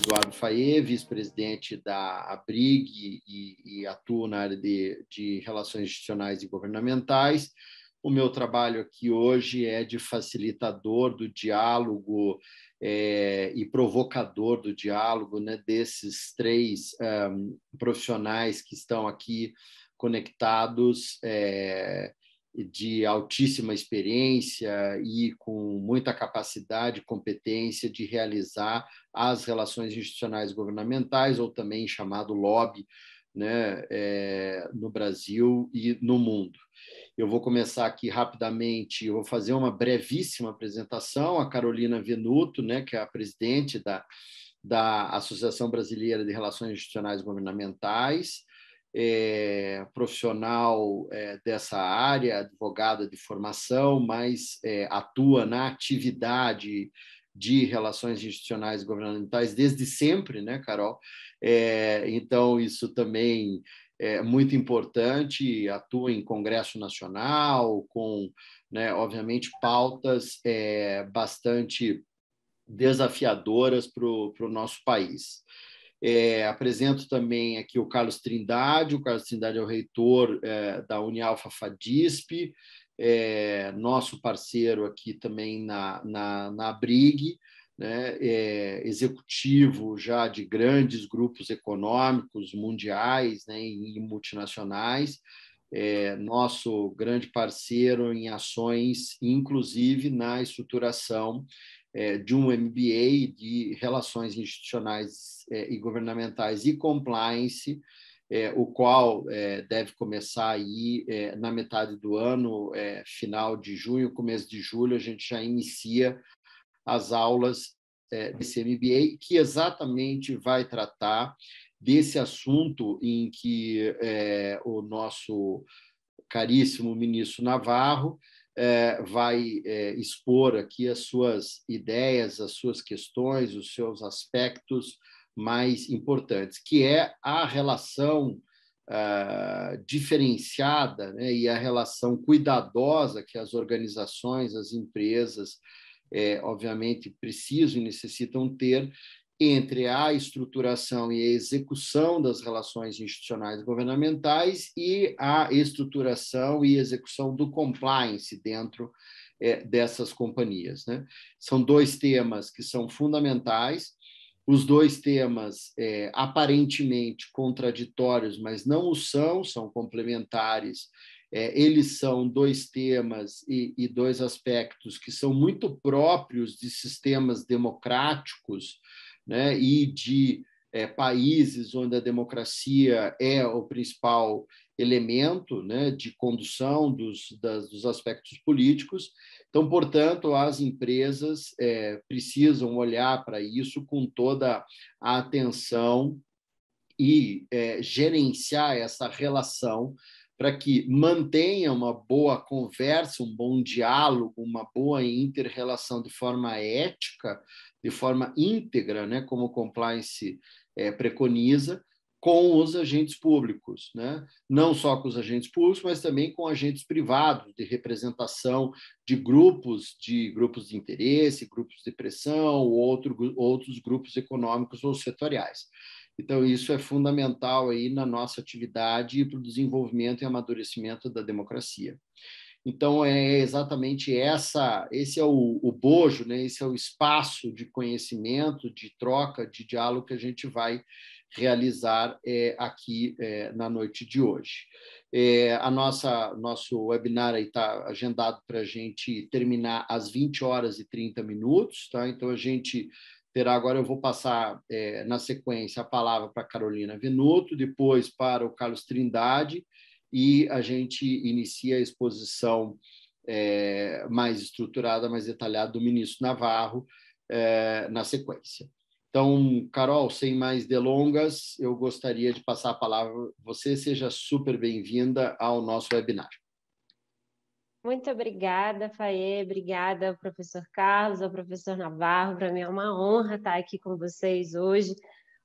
Eduardo Fayet, vice-presidente da ABRIG e atuo na área de relações institucionais e governamentais. O meu trabalho aqui hoje é de facilitador do diálogo e provocador do diálogo, né, desses três profissionais que estão aqui conectados, de altíssima experiência e com muita capacidade e competência de realizar as relações institucionais governamentais, ou também chamado lobby, né, no Brasil e no mundo. Eu vou começar aqui rapidamente, eu vou fazer uma brevíssima apresentação. A Carolina Venuto, né, que é a presidente da Associação Brasileira de Relações Institucionais Governamentais, profissional dessa área, advogada de formação, mas atua na atividade de relações institucionais governamentais desde sempre, né, Carol? Então, isso também é muito importante, atua em Congresso Nacional, com, né, obviamente, pautas bastante desafiadoras para o nosso país. Apresento também aqui o Carlos Trindade. O Carlos Trindade é o reitor da Unialfa Fadisp, nosso parceiro aqui também na ABRIG, né, executivo já de grandes grupos econômicos mundiais, né, e multinacionais, nosso grande parceiro em ações, inclusive na estruturação de um MBA de Relações Institucionais e Governamentais e Compliance, o qual deve começar aí na metade do ano, final de junho, começo de julho, a gente já inicia as aulas desse MBA, que exatamente vai tratar desse assunto em que o nosso caríssimo ministro Navarro vai expor aqui as suas ideias, as suas questões, os seus aspectos mais importantes, que é a relação diferenciada, né, e a relação cuidadosa que as organizações, as empresas, obviamente, precisam e necessitam ter entre a estruturação e a execução das relações institucionais governamentais e a estruturação e execução do compliance dentro dessas companhias, né? São dois temas que são fundamentais. Os dois temas aparentemente contraditórios, mas não o são, são complementares. Eles são dois temas e dois aspectos que são muito próprios de sistemas democráticos, né, e de países onde a democracia é o principal elemento, né, de condução dos aspectos políticos. Então, portanto, as empresas precisam olhar para isso com toda a atenção e gerenciar essa relação para que mantenha uma boa conversa, um bom diálogo, uma boa inter-relação de forma ética, de forma íntegra, né, como o compliance preconiza, com os agentes públicos, né? Não só com os agentes públicos, mas também com agentes privados, de representação de grupos de interesse, grupos de pressão, outros grupos econômicos ou setoriais. Então, isso é fundamental aí na nossa atividade e para o desenvolvimento e amadurecimento da democracia. Então, é exatamente esse é o bojo, né? Esse é o espaço de conhecimento, de troca, de diálogo que a gente vai realizar aqui na noite de hoje. Nosso webinar está agendado para a gente terminar às 20h30, tá? Então, a gente terá agora, eu vou passar na sequência a palavra para a Carolina Venuto, depois para o Carlos Trindade, e a gente inicia a exposição mais estruturada, mais detalhada do ministro Navarro na sequência. Então, Carol, sem mais delongas, eu gostaria de passar a palavra. Você seja super bem-vinda ao nosso webinar. Muito obrigada, Fayet. Obrigada ao professor Carlos, ao professor Navarro. Para mim é uma honra estar aqui com vocês hoje.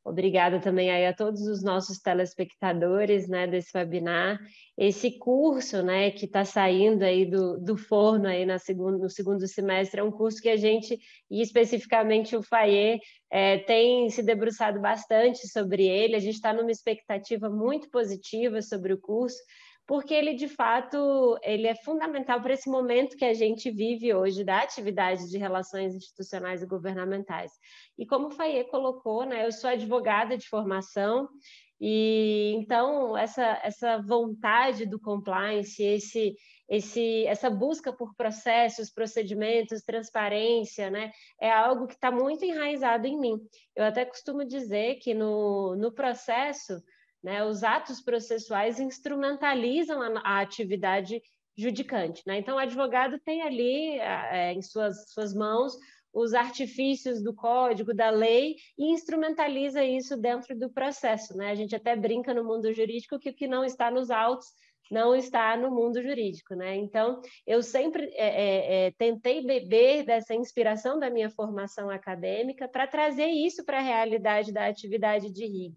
Obrigada também aí a todos os nossos telespectadores, né, desse webinar. Esse curso, né, que está saindo aí do forno aí no segundo semestre, é um curso que a gente, e especificamente o Fayet, tem se debruçado bastante sobre ele. A gente está numa expectativa muito positiva sobre o curso, porque ele, de fato, ele é fundamental para esse momento que a gente vive hoje da atividade de relações institucionais e governamentais. E como o Fayet colocou, né, eu sou advogada de formação, e então essa vontade do compliance, essa busca por processos, procedimentos, transparência, né, é algo que está muito enraizado em mim. Eu até costumo dizer que no processo, né, os atos processuais instrumentalizam a atividade judicante, né? Então, o advogado tem ali em suas mãos os artifícios do código, da lei, e instrumentaliza isso dentro do processo, né? A gente até brinca no mundo jurídico que o que não está nos autos não está no mundo jurídico, né? Então, eu sempre tentei beber dessa inspiração da minha formação acadêmica para trazer isso para a realidade da atividade de RIG.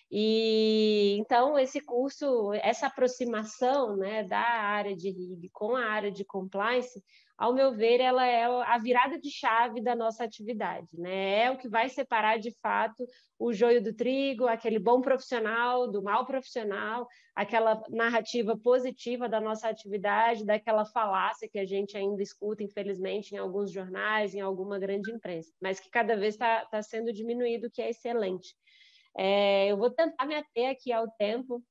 E então esse curso, essa aproximação, né, da área de RIG com a área de compliance, ao meu ver, ela é a virada de chave da nossa atividade, né? É o que vai separar de fato o joio do trigo, aquele bom profissional do mau profissional, aquela narrativa positiva da nossa atividade, daquela falácia que a gente ainda escuta, infelizmente, em alguns jornais, em alguma grande imprensa, mas que cada vez está sendo diminuído, que é excelente. Eu vou tentar me ater aqui ao tempo.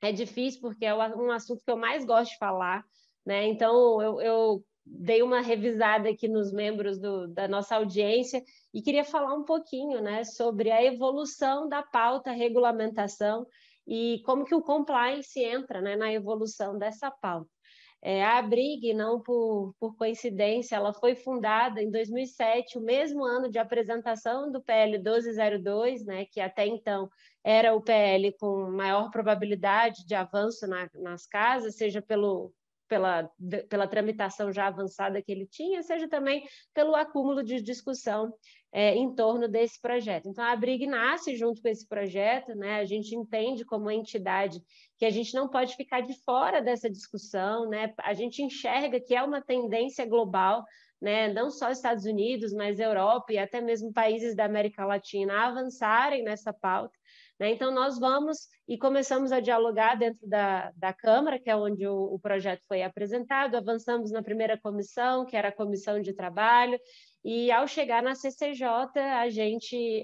É difícil porque é um assunto que eu mais gosto de falar, né? Então, eu dei uma revisada aqui nos membros da nossa audiência e queria falar um pouquinho, né, sobre a evolução da pauta regulamentação e como que o compliance entra, né, na evolução dessa pauta. A ABRIG, não por coincidência, ela foi fundada em 2007, o mesmo ano de apresentação do PL 1202, né, que até então era o PL com maior probabilidade de avanço nas casas, seja pela tramitação já avançada que ele tinha, seja também pelo acúmulo de discussão em torno desse projeto. Então, a ABRIG nasce junto com esse projeto, né? A gente entende como entidade que a gente não pode ficar de fora dessa discussão, né? A gente enxerga que é uma tendência global, né? Não só Estados Unidos, mas Europa e até mesmo países da América Latina a avançarem nessa pauta. Né? Então, nós vamos e começamos a dialogar dentro da Câmara, que é onde o projeto foi apresentado, avançamos na primeira comissão, que era a Comissão de Trabalho, e ao chegar na CCJ, a gente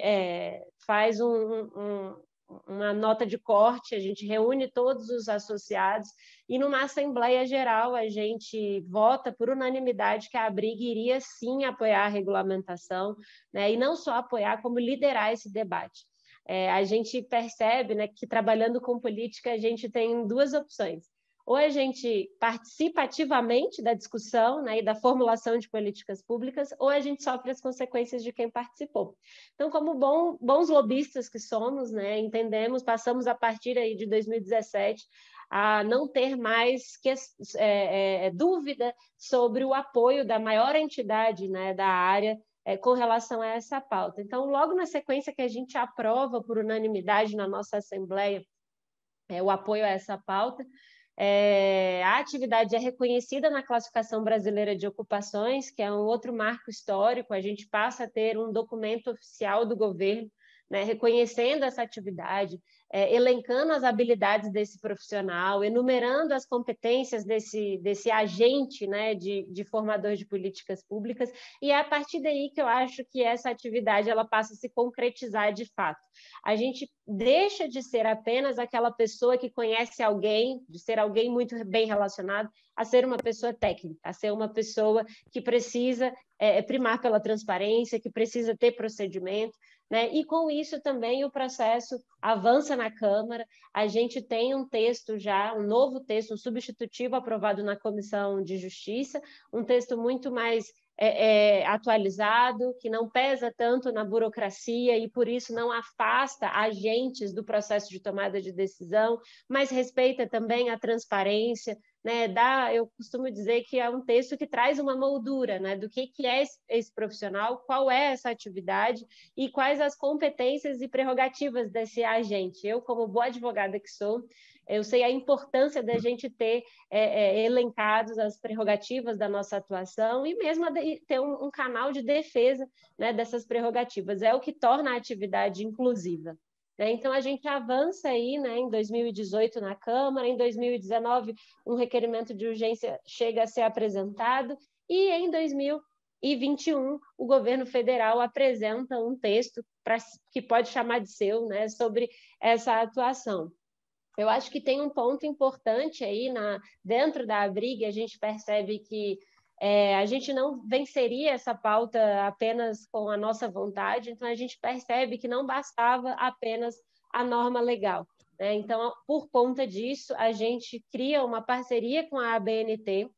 faz uma nota de corte, a gente reúne todos os associados e numa Assembleia Geral a gente vota por unanimidade que a ABRIG iria sim apoiar a regulamentação, né? E não só apoiar, como liderar esse debate. A gente percebe, né, que trabalhando com política a gente tem duas opções. Ou a gente participa ativamente da discussão, né, e da formulação de políticas públicas, ou a gente sofre as consequências de quem participou. Então, como bons lobistas que somos, né, entendemos, passamos a partir aí de 2017 a não ter mais dúvida sobre o apoio da maior entidade, né, da área com relação a essa pauta. Então, logo na sequência que a gente aprova por unanimidade na nossa Assembleia o apoio a essa pauta, a atividade é reconhecida na Classificação Brasileira de Ocupações, que é um outro marco histórico. A gente passa a ter um documento oficial do governo, né, reconhecendo essa atividade, elencando as habilidades desse profissional, enumerando as competências desse agente, né, de formador de políticas públicas, e é a partir daí que eu acho que essa atividade ela passa a se concretizar de fato. A gente deixa de ser apenas aquela pessoa que conhece alguém, de ser alguém muito bem relacionado, a ser uma pessoa técnica, a ser uma pessoa que precisa primar pela transparência, que precisa ter procedimento, né? E com isso também o processo avança na Câmara. A gente tem um texto já, um novo texto, um substitutivo aprovado na Comissão de Justiça, um texto muito mais atualizado, que não pesa tanto na burocracia e por isso não afasta agentes do processo de tomada de decisão, mas respeita também a transparência, né, eu costumo dizer que é um texto que traz uma moldura, né, do que é esse profissional, qual é essa atividade e quais as competências e prerrogativas desse agente. Eu, como boa advogada que sou, eu sei a importância da gente ter elencados as prerrogativas da nossa atuação e mesmo ter um canal de defesa, né, dessas prerrogativas. É o que torna a atividade inclusiva. Então, a gente avança aí, né, em 2018 na Câmara, em 2019 um requerimento de urgência chega a ser apresentado e em 2021 o governo federal apresenta um texto que pode chamar de seu, né, sobre essa atuação. Eu acho que tem um ponto importante aí dentro da Abrig, a gente percebe que a gente não venceria essa pauta apenas com a nossa vontade, então a gente percebe que não bastava apenas a norma legal, né? Então, por conta disso, a gente cria uma parceria com a ABNT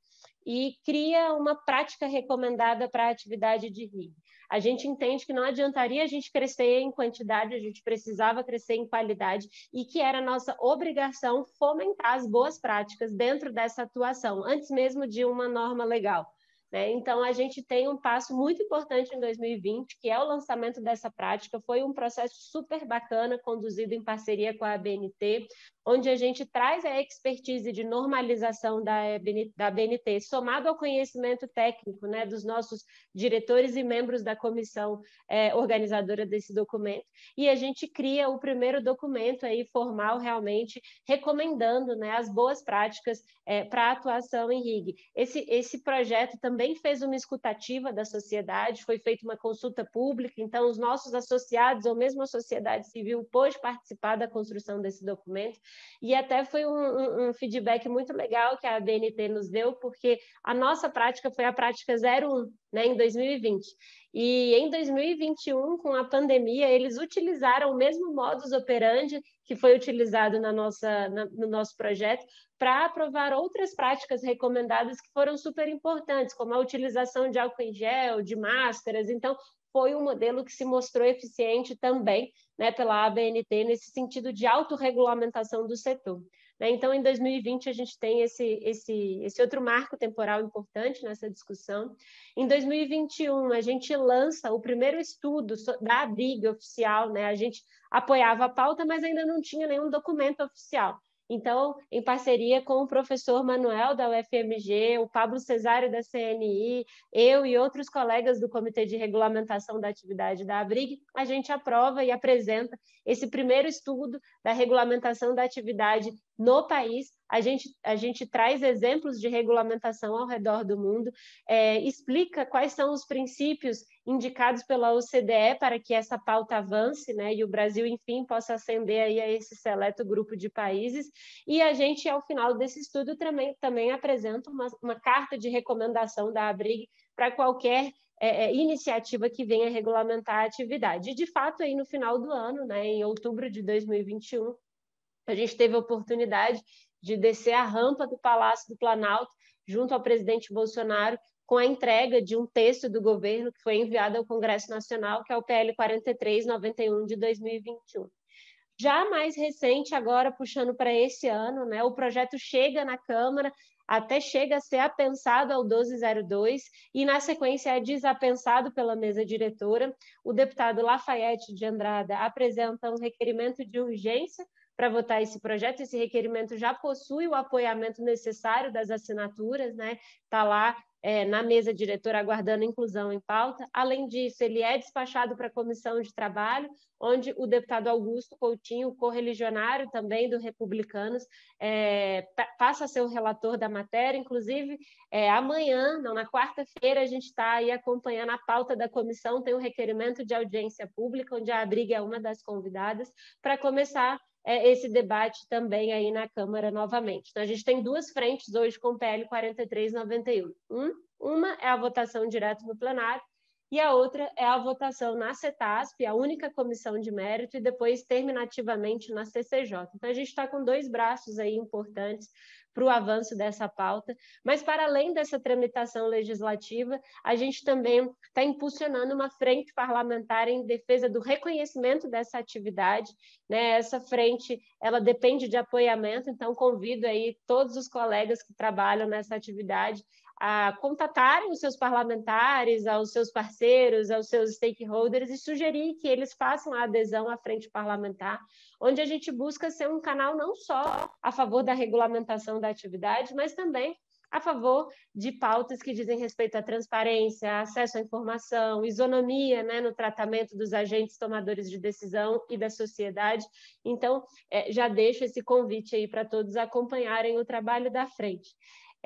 e cria uma prática recomendada para a atividade de RIG. A gente entende que não adiantaria a gente crescer em quantidade, a gente precisava crescer em qualidade e que era nossa obrigação fomentar as boas práticas dentro dessa atuação, antes mesmo de uma norma legal. Então, a gente tem um passo muito importante em 2020, que é o lançamento dessa prática. Foi um processo super bacana, conduzido em parceria com a ABNT, onde a gente traz a expertise de normalização da ABNT, somado ao conhecimento técnico, né, dos nossos diretores e membros da comissão organizadora desse documento, e a gente cria o primeiro documento aí formal, realmente, recomendando, né, as boas práticas para a atuação em RIG. Esse projeto também fez uma escutativa da sociedade, foi feita uma consulta pública, então os nossos associados, ou mesmo a sociedade civil, pôde participar da construção desse documento, e até foi um feedback muito legal que a ABNT nos deu, porque a nossa prática foi a prática 01, né, em 2020. E em 2021, com a pandemia, eles utilizaram o mesmo modus operandi que foi utilizado no nosso projeto para aprovar outras práticas recomendadas que foram super importantes, como a utilização de álcool em gel, de máscaras. Então, foi um modelo que se mostrou eficiente também, né, pela ABNT nesse sentido de autorregulamentação do setor. Então, em 2020, a gente tem esse outro marco temporal importante nessa discussão. Em 2021, a gente lança o primeiro estudo da Abrig oficial, né? A gente apoiava a pauta, mas ainda não tinha nenhum documento oficial. Então, em parceria com o professor Manuel, da UFMG, o Pablo Cesário, da CNI, eu e outros colegas do Comitê de Regulamentação da Atividade da Abrig, a gente aprova e apresenta esse primeiro estudo da regulamentação da atividade no país. A gente traz exemplos de regulamentação ao redor do mundo, explica quais são os princípios indicados pela OCDE para que essa pauta avance, né, e o Brasil, enfim, possa ascender aí a esse seleto grupo de países. E a gente, ao final desse estudo, também apresenta uma carta de recomendação da Abrig para qualquer iniciativa que venha regulamentar a atividade. E, de fato, aí no final do ano, né, em outubro de 2021, a gente teve a oportunidade de descer a rampa do Palácio do Planalto, junto ao presidente Bolsonaro, com a entrega de um texto do governo que foi enviado ao Congresso Nacional, que é o PL 4391 de 2021. Já mais recente, agora puxando para esse ano, né, o projeto chega na Câmara, até chega a ser apensado ao 1202 e, na sequência, é desapensado pela mesa diretora. O deputado Lafayette de Andrada apresenta um requerimento de urgência para votar esse projeto. Esse requerimento já possui o apoiamento necessário das assinaturas, né? Está lá na mesa diretora aguardando inclusão em pauta. Além disso, ele é despachado para a Comissão de Trabalho, onde o deputado Augusto Coutinho, correligionário também do Republicanos, passa a ser o relator da matéria. Inclusive, amanhã, não, na quarta-feira, a gente está aí acompanhando a pauta da comissão, tem um requerimento de audiência pública, onde a Abrig é uma das convidadas, para começar esse debate também aí na Câmara novamente. Então, a gente tem duas frentes hoje com o PL 4391. Uma é a votação direto no plenário e a outra é a votação na CETASP, a única comissão de mérito, e depois terminativamente na CCJ. Então, a gente está com dois braços aí importantes para o avanço dessa pauta, mas para além dessa tramitação legislativa, a gente também está impulsionando uma frente parlamentar em defesa do reconhecimento dessa atividade, né? Essa frente, ela depende de apoiamento, então convido aí todos os colegas que trabalham nessa atividade a contatarem os seus parlamentares, aos seus parceiros, aos seus stakeholders e sugerir que eles façam a adesão à frente parlamentar, onde a gente busca ser um canal não só a favor da regulamentação da atividade, mas também a favor de pautas que dizem respeito à transparência, acesso à informação, isonomia, né, no tratamento dos agentes tomadores de decisão e da sociedade. Então, já deixo esse convite aí para todos acompanharem o trabalho da frente.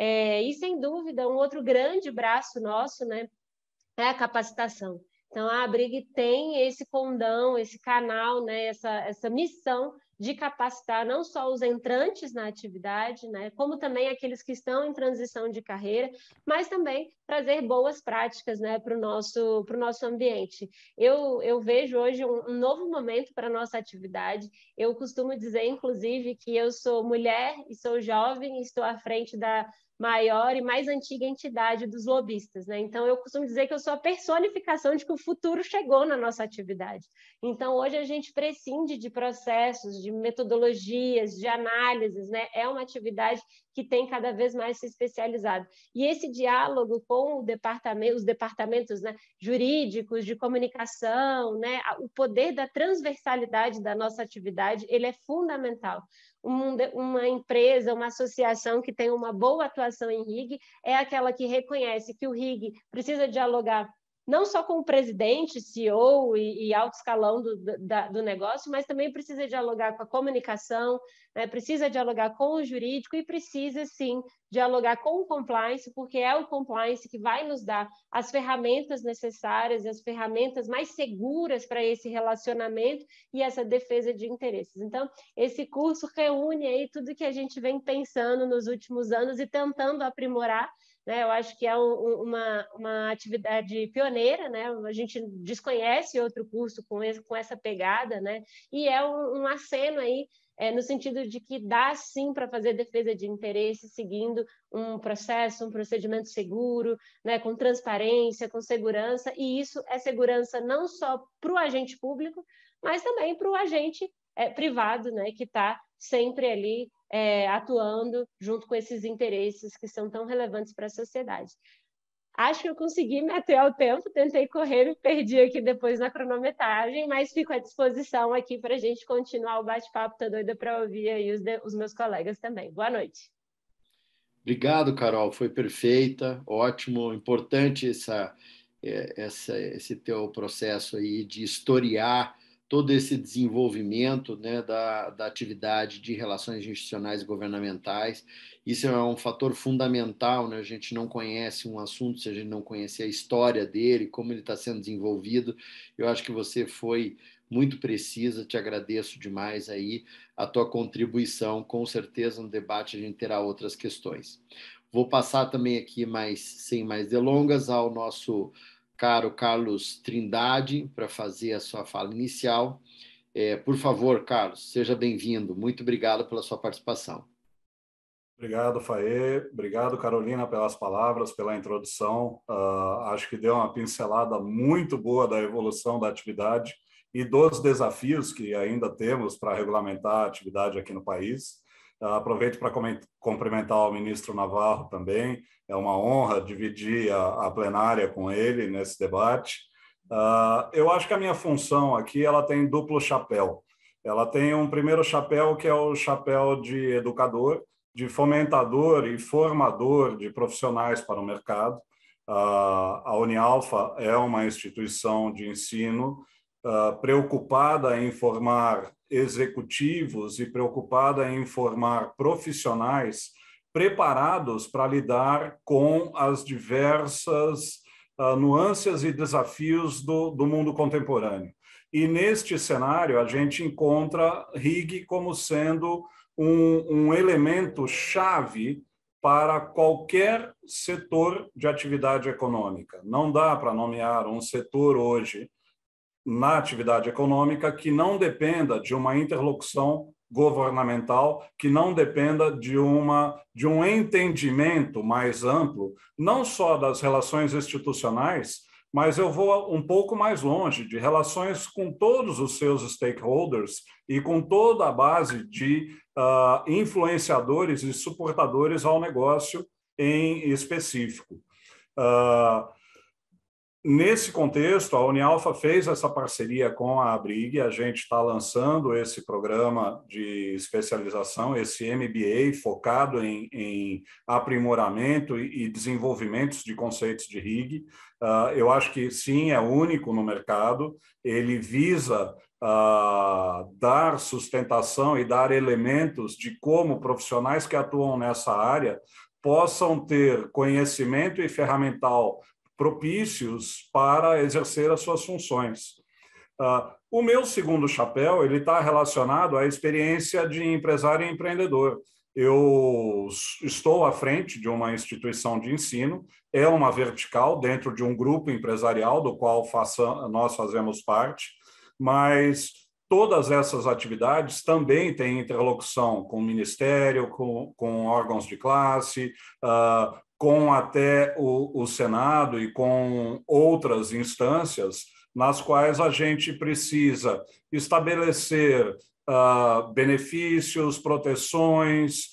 E, sem dúvida, um outro grande braço nosso, né, é a capacitação. Então, a ABRIG tem esse condão, esse canal, né, essa missão de capacitar não só os entrantes na atividade, né, como também aqueles que estão em transição de carreira, mas também trazer boas práticas, né, para o nosso ambiente. Eu vejo hoje um novo momento para a nossa atividade. Eu costumo dizer, inclusive, que eu sou mulher e sou jovem e estou à frente da maior e mais antiga entidade dos lobistas, né? Então, eu costumo dizer que eu sou a personificação de que o futuro chegou na nossa atividade. Então, hoje a gente prescinde de processos, de metodologias, de análises, né? É uma atividade que tem cada vez mais se especializado. E esse diálogo com os departamentos, né, jurídicos, de comunicação, né, o poder da transversalidade da nossa atividade, ele é fundamental. Uma empresa, uma associação que tem uma boa atuação em RIG é aquela que reconhece que o RIG precisa dialogar não só com o presidente, CEO e alto escalão do negócio, mas também precisa dialogar com a comunicação, né? Precisa dialogar com o jurídico e precisa, sim, dialogar com o compliance, porque é o compliance que vai nos dar as ferramentas necessárias, as ferramentas mais seguras para esse relacionamento e essa defesa de interesses. Então, esse curso reúne aí tudo que a gente vem pensando nos últimos anos e tentando aprimorar, né? Eu acho que é uma atividade pioneira, né? A gente desconhece outro curso com essa pegada, né? E é um aceno aí, no sentido de que dá sim para fazer defesa de interesse seguindo um processo, um procedimento seguro, né? Com transparência, com segurança, e isso é segurança não só para o agente público, mas também para o agente privado, né? Que está sempre ali atuando junto com esses interesses que são tão relevantes para a sociedade. Acho que eu consegui me ater ao tempo, tentei correr, me perdi aqui depois na cronometragem, mas fico à disposição aqui para a gente continuar o bate-papo. Estou doida para ouvir aí os meus colegas também. Boa noite. Obrigado, Carol, foi perfeita, ótimo, importante esse teu processo aí de historiar todo esse desenvolvimento, né, da atividade de relações institucionais e governamentais. Isso é um fator fundamental, né? A gente não conhece um assunto se a gente não conhecer a história dele, como ele está sendo desenvolvido. Eu acho que você foi muito precisa, te agradeço demais aí a tua contribuição. Com certeza no debate a gente terá outras questões. Vou passar também aqui, sem mais delongas, ao nosso caro Carlos Trindade para fazer a sua fala inicial. Por favor, Carlos, seja bem-vindo. Muito obrigado pela sua participação. Obrigado, Faê. Obrigado, Carolina, pelas palavras, pela introdução. Acho que deu uma pincelada muito boa da evolução da atividade e dos desafios que ainda temos para regulamentar a atividade aqui no país. Aproveito para cumprimentar o ministro Navarro também. É uma honra dividir a plenária com ele nesse debate. Eu acho que a minha função aqui ela tem duplo chapéu. Ela tem um primeiro chapéu, que é o chapéu de educador, de fomentador e formador de profissionais para o mercado. A Unialfa é uma instituição de ensino preocupada em formar executivos e preocupada em formar profissionais preparados para lidar com as diversas nuances e desafios do mundo contemporâneo. E neste cenário, a gente encontra RIG como sendo um elemento chave para qualquer setor de atividade econômica. Não dá para nomear um setor hoje na atividade econômica que não dependa de uma interlocução governamental que não dependa de um entendimento mais amplo, não só das relações institucionais, mas eu vou um pouco mais longe, de relações com todos os seus stakeholders e com toda a base de influenciadores e suportadores ao negócio em específico. Nesse contexto, a Unialfa fez essa parceria com a Abrig, a gente está lançando esse programa de especialização, esse MBA, focado em aprimoramento e desenvolvimento de conceitos de RIG. Eu acho que, sim, é único no mercado, ele visa dar sustentação e dar elementos de como profissionais que atuam nessa área possam ter conhecimento e ferramental propícios para exercer as suas funções. O meu segundo chapéu ele está relacionado à experiência de empresário e empreendedor. Eu estou à frente de uma instituição de ensino, é uma vertical dentro de um grupo empresarial do qual nós fazemos parte, mas todas essas atividades também têm interlocução com o Ministério, com órgãos de classe, com até o Senado e com outras instâncias nas quais a gente precisa estabelecer benefícios, proteções,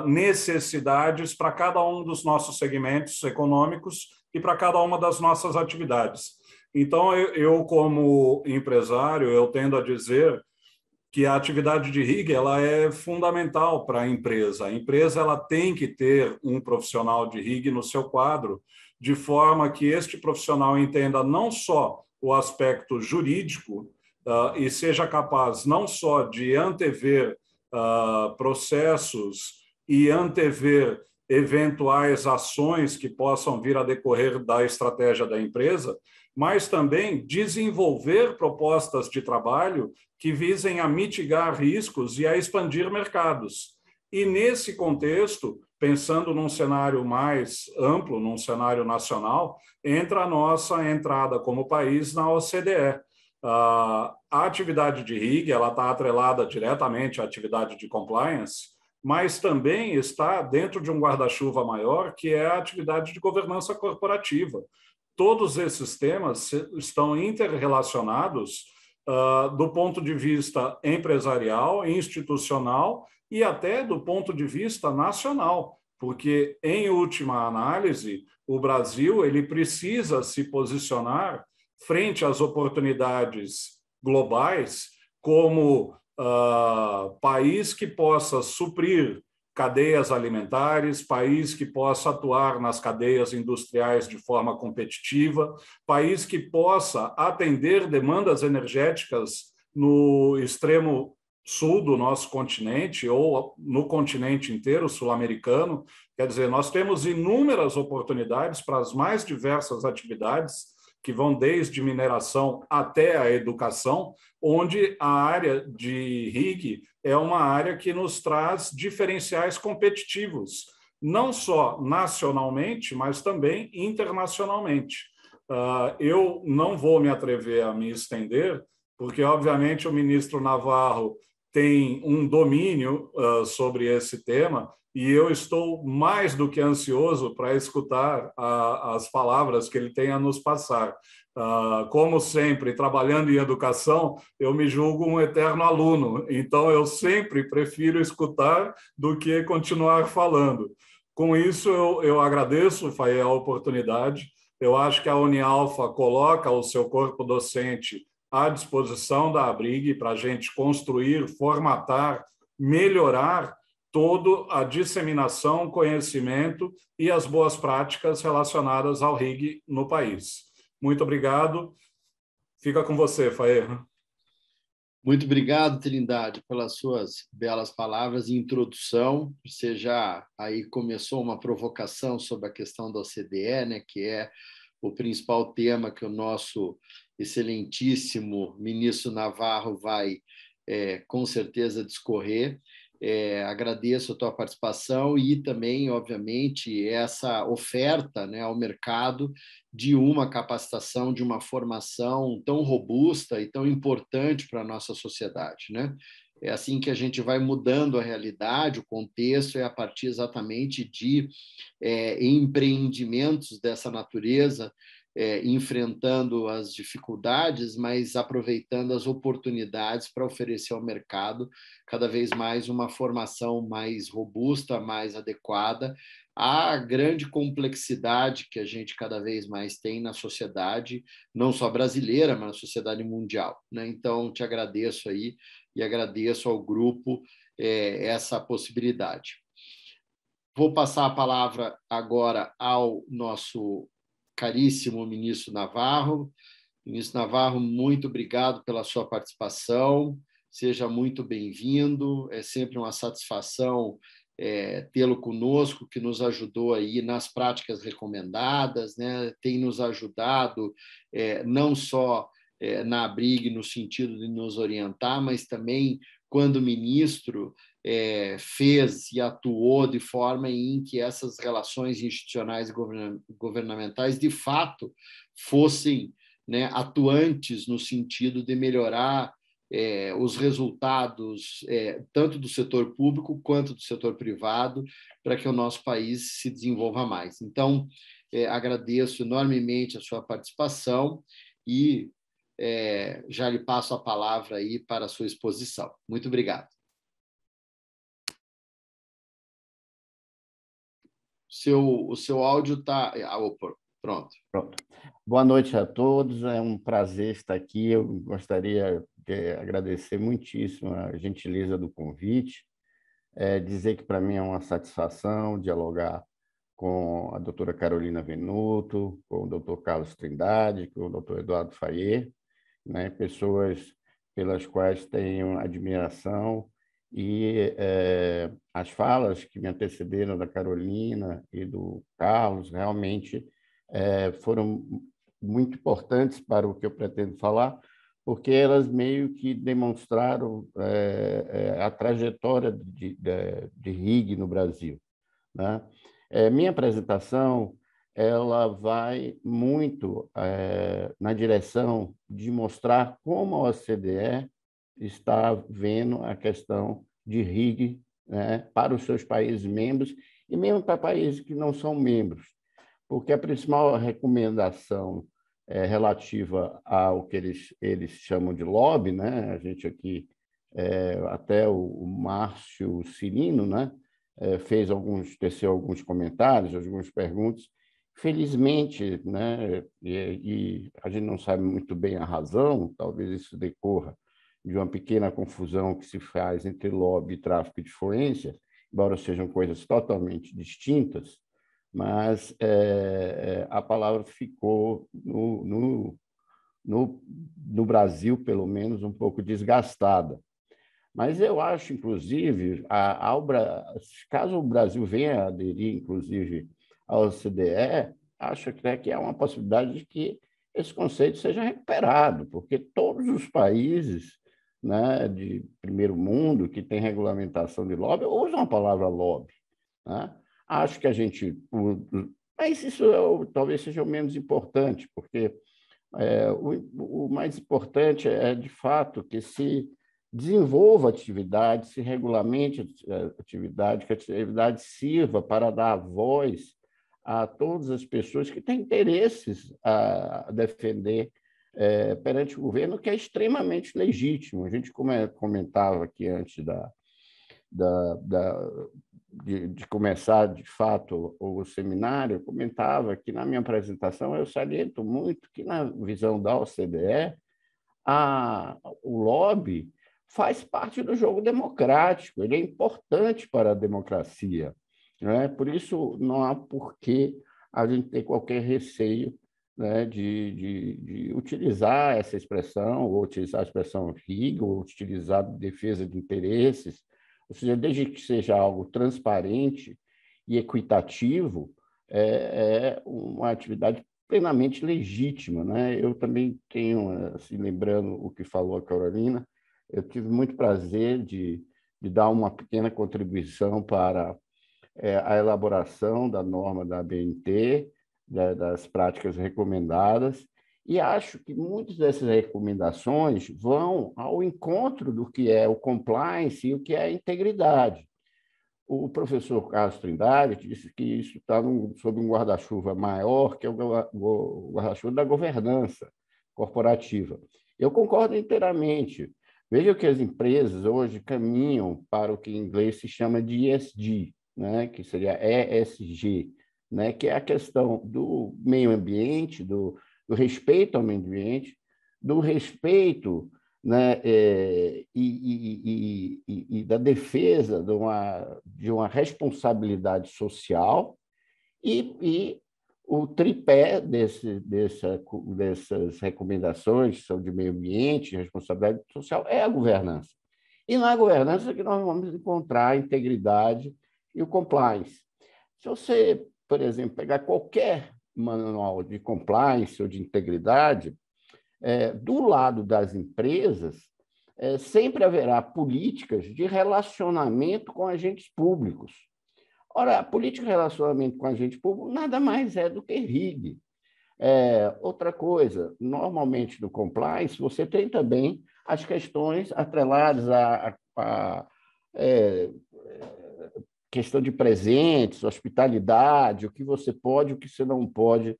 necessidades para cada um dos nossos segmentos econômicos e para cada uma das nossas atividades. Então, eu como empresário, eu tendo a dizer que a atividade de RIG ela é fundamental para a empresa. A empresa ela tem que ter um profissional de RIG no seu quadro, de forma que este profissional entenda não só o aspecto jurídico e seja capaz não só de antever processos e antever eventuais ações que possam vir a decorrer da estratégia da empresa, mas também desenvolver propostas de trabalho que visem a mitigar riscos e a expandir mercados. E, nesse contexto, pensando num cenário mais amplo, num cenário nacional, entra a nossa entrada como país na OCDE. A atividade de RIG está atrelada diretamente à atividade de compliance, mas também está dentro de um guarda-chuva maior, que é a atividade de governança corporativa. Todos esses temas estão interrelacionados do ponto de vista empresarial, institucional e até do ponto de vista nacional, porque, em última análise, o Brasil ele precisa se posicionar frente às oportunidades globais como país que possa suprir cadeias alimentares, país que possa atuar nas cadeias industriais de forma competitiva, país que possa atender demandas energéticas no extremo sul do nosso continente ou no continente inteiro sul-americano. Quer dizer, nós temos inúmeras oportunidades para as mais diversas atividades que vão desde mineração até a educação, onde a área de RIG é uma área que nos traz diferenciais competitivos, não só nacionalmente, mas também internacionalmente. Eu não vou me atrever a me estender, porque, obviamente, o ministro Navarro tem um domínio sobre esse tema, e eu estou mais do que ansioso para escutar as palavras que ele tem a nos passar. Como sempre, trabalhando em educação, eu me julgo um eterno aluno, então eu sempre prefiro escutar do que continuar falando. Com isso, eu agradeço, Faye, a oportunidade. Eu acho que a Unialfa coloca o seu corpo docente à disposição da Abrig para a gente construir, formatar, melhorar toda a disseminação, conhecimento e as boas práticas relacionadas ao RIG no país. Muito obrigado. Fica com você, Faye. Muito obrigado, Trindade, pelas suas belas palavras e introdução. Você já aí começou uma provocação sobre a questão da OCDE, né, que é o principal tema que o nosso excelentíssimo ministro Navarro vai, com certeza, discorrer. Agradeço a tua participação e também, obviamente, essa oferta, né, ao mercado de uma capacitação, de uma formação tão robusta e tão importante para a nossa sociedade, né? É assim que a gente vai mudando a realidade, o contexto é a partir exatamente de empreendimentos dessa natureza, enfrentando as dificuldades, mas aproveitando as oportunidades para oferecer ao mercado cada vez mais uma formação mais robusta, mais adequada à grande complexidade que a gente cada vez mais tem na sociedade, não só brasileira, mas na sociedade mundial, né? Então, te agradeço aí e agradeço ao grupo essa possibilidade. Vou passar a palavra agora ao nosso caríssimo ministro Navarro. Ministro Navarro, muito obrigado pela sua participação, seja muito bem-vindo, é sempre uma satisfação tê-lo conosco, que nos ajudou aí nas práticas recomendadas, né? Tem nos ajudado não só na ABRIG, no sentido de nos orientar, mas também quando ministro fez e atuou de forma em que essas relações institucionais e governamentais, de fato, fossem, né, atuantes no sentido de melhorar os resultados tanto do setor público quanto do setor privado, para que o nosso país se desenvolva mais. Então, agradeço enormemente a sua participação e já lhe passo a palavra aí para a sua exposição. Muito obrigado. O seu áudio está... Pronto. Boa noite a todos, é um prazer estar aqui. Eu gostaria de agradecer muitíssimo a gentileza do convite, dizer que para mim é uma satisfação dialogar com a doutora Carolina Venuto, com o doutor Carlos Trindade, com o doutor Eduardo Fayet, né, pessoas pelas quais tenho admiração, e as falas que me antecederam da Carolina e do Carlos realmente foram muito importantes para o que eu pretendo falar, porque elas meio que demonstraram a trajetória de RIG no Brasil, né? Minha apresentação ela vai muito na direção de mostrar como a OCDE está vendo a questão de RIG, né, para os seus países membros e mesmo para países que não são membros, porque a principal recomendação relativa ao que eles chamam de lobby, né? A gente aqui, até o Márcio Cirino, né, teceu alguns comentários, algumas perguntas. Felizmente, né, e a gente não sabe muito bem a razão, talvez isso decorra de uma pequena confusão que se faz entre lobby e tráfico de influência, embora sejam coisas totalmente distintas, mas a palavra ficou, no Brasil, pelo menos, um pouco desgastada. Mas eu acho, inclusive, caso o Brasil venha a aderir, inclusive, à OCDE, acho que é uma possibilidade de que esse conceito seja recuperado, porque todos os países, né, de primeiro mundo que têm regulamentação de lobby usam a palavra lobby, né? Acho que a gente... Mas isso talvez seja o menos importante, porque o mais importante é, de fato, que se desenvolva a atividade, se regulamente a atividade, que a atividade sirva para dar voz a todas as pessoas que têm interesses a defender perante o governo, que é extremamente legítimo. A gente comentava aqui antes de começar, de fato, o seminário, eu comentava que, na minha apresentação, eu saliento muito que, na visão da OCDE, o lobby faz parte do jogo democrático, ele é importante para a democracia, né? Por isso, não há por que a gente ter qualquer receio, né, de utilizar essa expressão, ou utilizar a expressão RIG, ou utilizar defesa de interesses, ou seja, desde que seja algo transparente e equitativo, é uma atividade plenamente legítima, né? Eu também tenho, assim, lembrando o que falou a Carolina, eu tive muito prazer de dar uma pequena contribuição para a elaboração da norma da ABNT, das práticas recomendadas, E acho que muitas dessas recomendações vão ao encontro do que é o compliance e o que é a integridade. O professor Carlos Trindade disse que isso está sob um guarda-chuva maior, que é o guarda-chuva da governança corporativa. Eu concordo inteiramente. Veja que as empresas hoje caminham para o que em inglês se chama de ESG, né? Que seria ESG, né? Que é a questão do meio ambiente, do respeito ao meio ambiente, do respeito, né, e da defesa de uma responsabilidade social e o tripé dessas recomendações que são de meio ambiente, responsabilidade social, é a governança. E na governança que nós vamos encontrar a integridade e o compliance. Se você, por exemplo, pegar qualquer manual de compliance ou de integridade, do lado das empresas, sempre haverá políticas de relacionamento com agentes públicos. Ora, a política de relacionamento com agente público nada mais é do que RIG. Outra coisa, normalmente no compliance, você tem também as questões atreladas à questão de presentes, hospitalidade, o que você pode, o que você não pode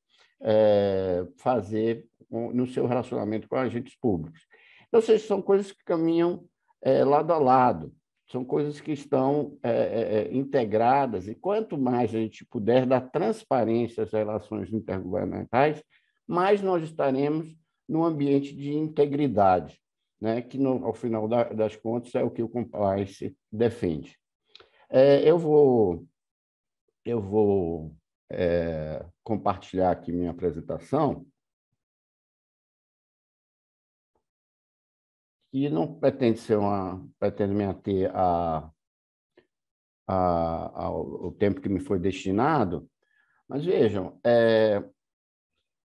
fazer no seu relacionamento com agentes públicos. Então, são coisas que caminham lado a lado, são coisas que estão integradas, e quanto mais a gente puder dar transparência às relações intergovernamentais, mais nós estaremos num ambiente de integridade, né? Que, ao final das contas, é o que o compliance defende. Eu vou compartilhar aqui minha apresentação, e não pretende me ater ao tempo que me foi destinado, mas vejam,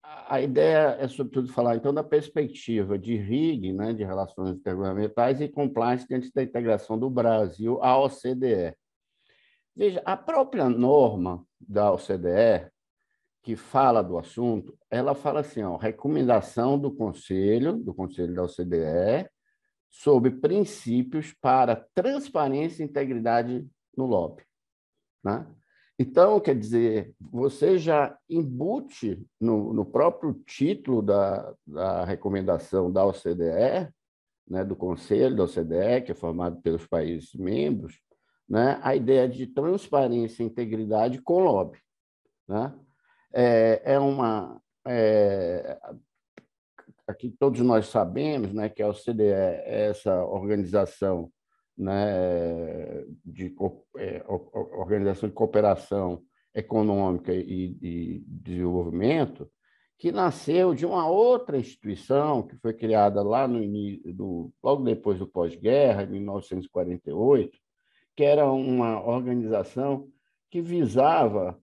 a ideia é, sobretudo, falar então da perspectiva de RIG, né, de relações intergovernamentais, e compliance diante da integração do Brasil à OCDE. Veja, a própria norma da OCDE, que fala do assunto, ela fala assim, recomendação do Conselho da OCDE, sobre princípios para transparência e integridade no lobby, né? Então, quer dizer, você já embute no próprio título da recomendação da OCDE, né, do Conselho da OCDE, que é formado pelos países membros, né, a ideia de transparência e integridade com lobby, né? Aqui todos nós sabemos, né, que a OCDE é essa organização, né, organização de cooperação econômica e desenvolvimento, que nasceu de uma outra instituição que foi criada lá no início, logo depois do pós-guerra, em 1948, que era uma organização que visava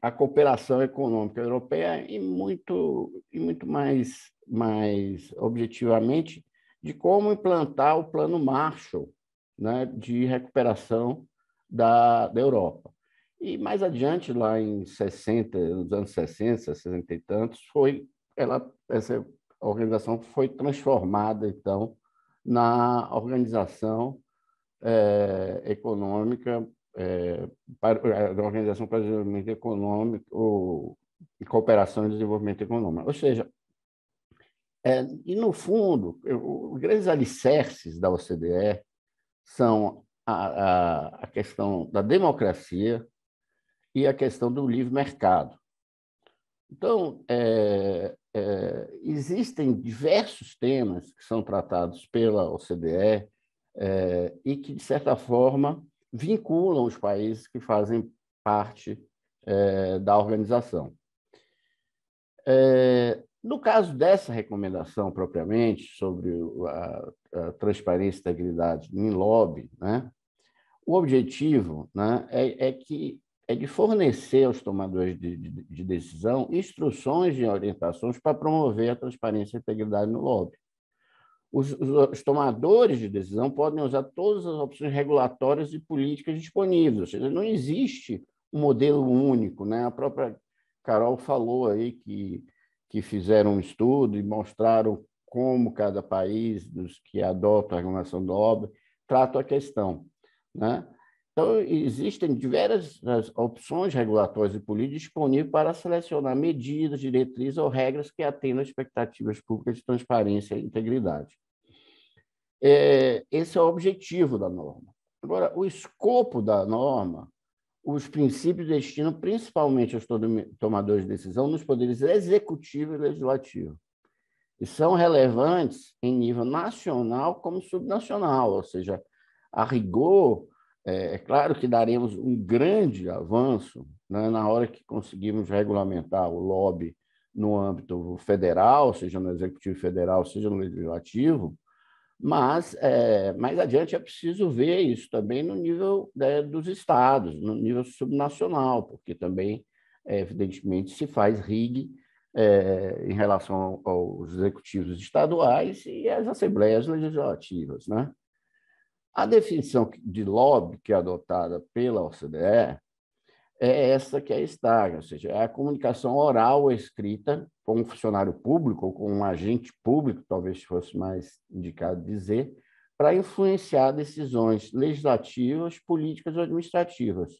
a cooperação econômica europeia e muito mais objetivamente de como implantar o Plano Marshall, né, de recuperação da Europa. E mais adiante, lá nos anos 60, 60 e tantos, essa organização foi transformada, então, na Organização Econômica da Organização para o Desenvolvimento Econômico e Cooperação e Desenvolvimento Econômico. Ou seja, e no fundo, os grandes alicerces da OCDE são a questão da democracia e a questão do livre mercado. Então, existem diversos temas que são tratados pela OCDE e que, de certa forma, vinculam os países que fazem parte da organização. No caso dessa recomendação, propriamente, sobre a transparência e integridade em lobby, né, o objetivo, né, é de fornecer aos tomadores de decisão instruções e orientações para promover a transparência e integridade no lobby. Os tomadores de decisão podem usar todas as opções regulatórias e políticas disponíveis, ou seja, não existe um modelo único, né? A própria Carol falou aí que que fizeram um estudo e mostraram como cada país dos que adotam a regulação do lobby trata a questão, né? Então, existem diversas opções regulatórias e políticas disponíveis para selecionar medidas, diretrizes ou regras que atendam às expectativas públicas de transparência e integridade. Esse é o objetivo da norma. Agora, o escopo da norma, os princípios destinam principalmente aos tomadores de decisão nos poderes executivo e legislativo, e são relevantes em nível nacional como subnacional, ou seja, a rigor, é claro que daremos um grande avanço, né, na hora que conseguirmos regulamentar o lobby no âmbito federal, seja no Executivo Federal, seja no Legislativo, mas mais adiante é preciso ver isso também no nível, né, dos estados, no nível subnacional, porque também, evidentemente, se faz RIG em relação aos executivos estaduais e às assembleias legislativas, né? A definição de lobby que é adotada pela OCDE é essa que é estável, ou seja, é a comunicação oral ou escrita com um funcionário público ou com um agente público, talvez fosse mais indicado dizer, para influenciar decisões legislativas, políticas ou administrativas.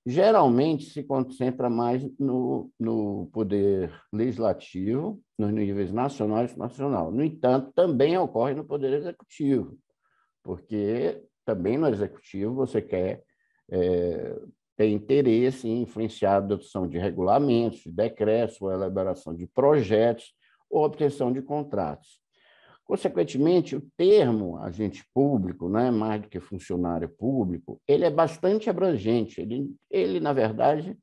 Geralmente se concentra mais no poder legislativo, nos níveis nacional e internacional. No entanto, também ocorre no poder executivo, porque também no executivo você quer ter interesse em influenciar a adoção de regulamentos, de decretos, ou a elaboração de projetos, ou obtenção de contratos. Consequentemente, o termo agente público, né, mais do que funcionário público, ele é bastante abrangente. Ele na verdade,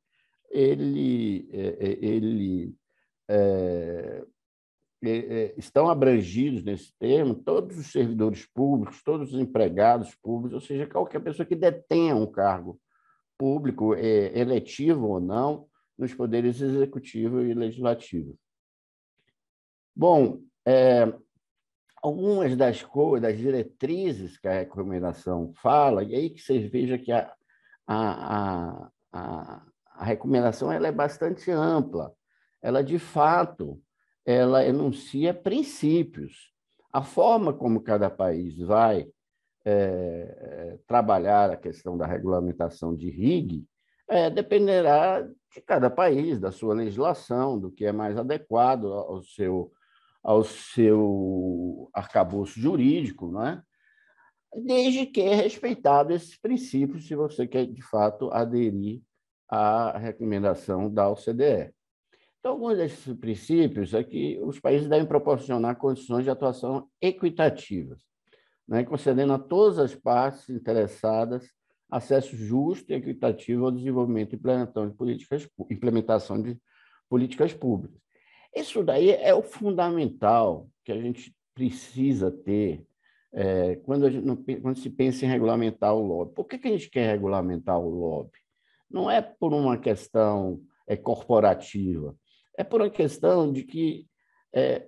estão abrangidos nesse termo todos os servidores públicos, todos os empregados públicos, ou seja, qualquer pessoa que detenha um cargo público, eletivo ou não, nos poderes executivo e legislativo. Bom, algumas das diretrizes que a recomendação fala, e aí que vocês vejam que a recomendação ela é bastante ampla. Ela, de fato, ela enuncia princípios. A forma como cada país vai trabalhar a questão da regulamentação de RIG dependerá de cada país, da sua legislação, do que é mais adequado ao seu arcabouço jurídico, né? Desde que é respeitado esses princípios, se você quer, de fato, aderir à recomendação da OCDE. Então, alguns desses princípios é que os países devem proporcionar condições de atuação equitativas, né, concedendo a todas as partes interessadas acesso justo e equitativo ao desenvolvimento e implementação de políticas públicas. Isso daí é o fundamental que a gente precisa ter quando se pensa em regulamentar o lobby. Por que a gente quer regulamentar o lobby? Não é por uma questão corporativa, é por uma questão de que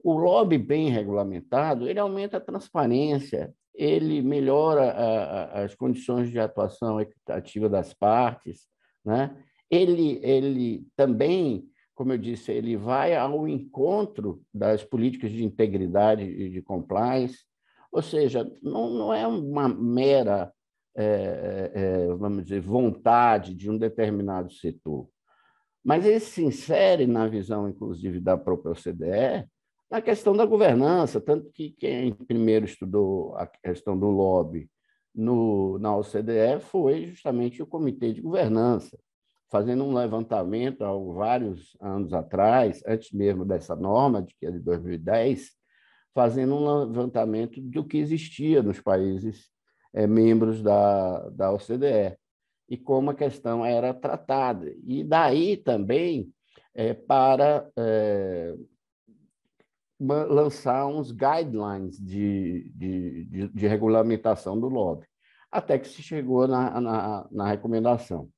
o lobby bem regulamentado, ele aumenta a transparência, ele melhora as condições de atuação equitativa das partes, né? Ele também, como eu disse, ele vai ao encontro das políticas de integridade e de compliance, ou seja, não é uma mera, vamos dizer, vontade de um determinado setor, mas ele se insere na visão, inclusive, da própria OCDE, na questão da governança, tanto que quem primeiro estudou a questão do lobby na OCDE foi justamente o Comitê de Governança, fazendo um levantamento há vários anos atrás, antes mesmo dessa norma, que é de 2010, fazendo um levantamento do que existia nos países membros da OCDE e como a questão era tratada. E daí também para lançar uns guidelines de regulamentação do lobby, até que se chegou na recomendação.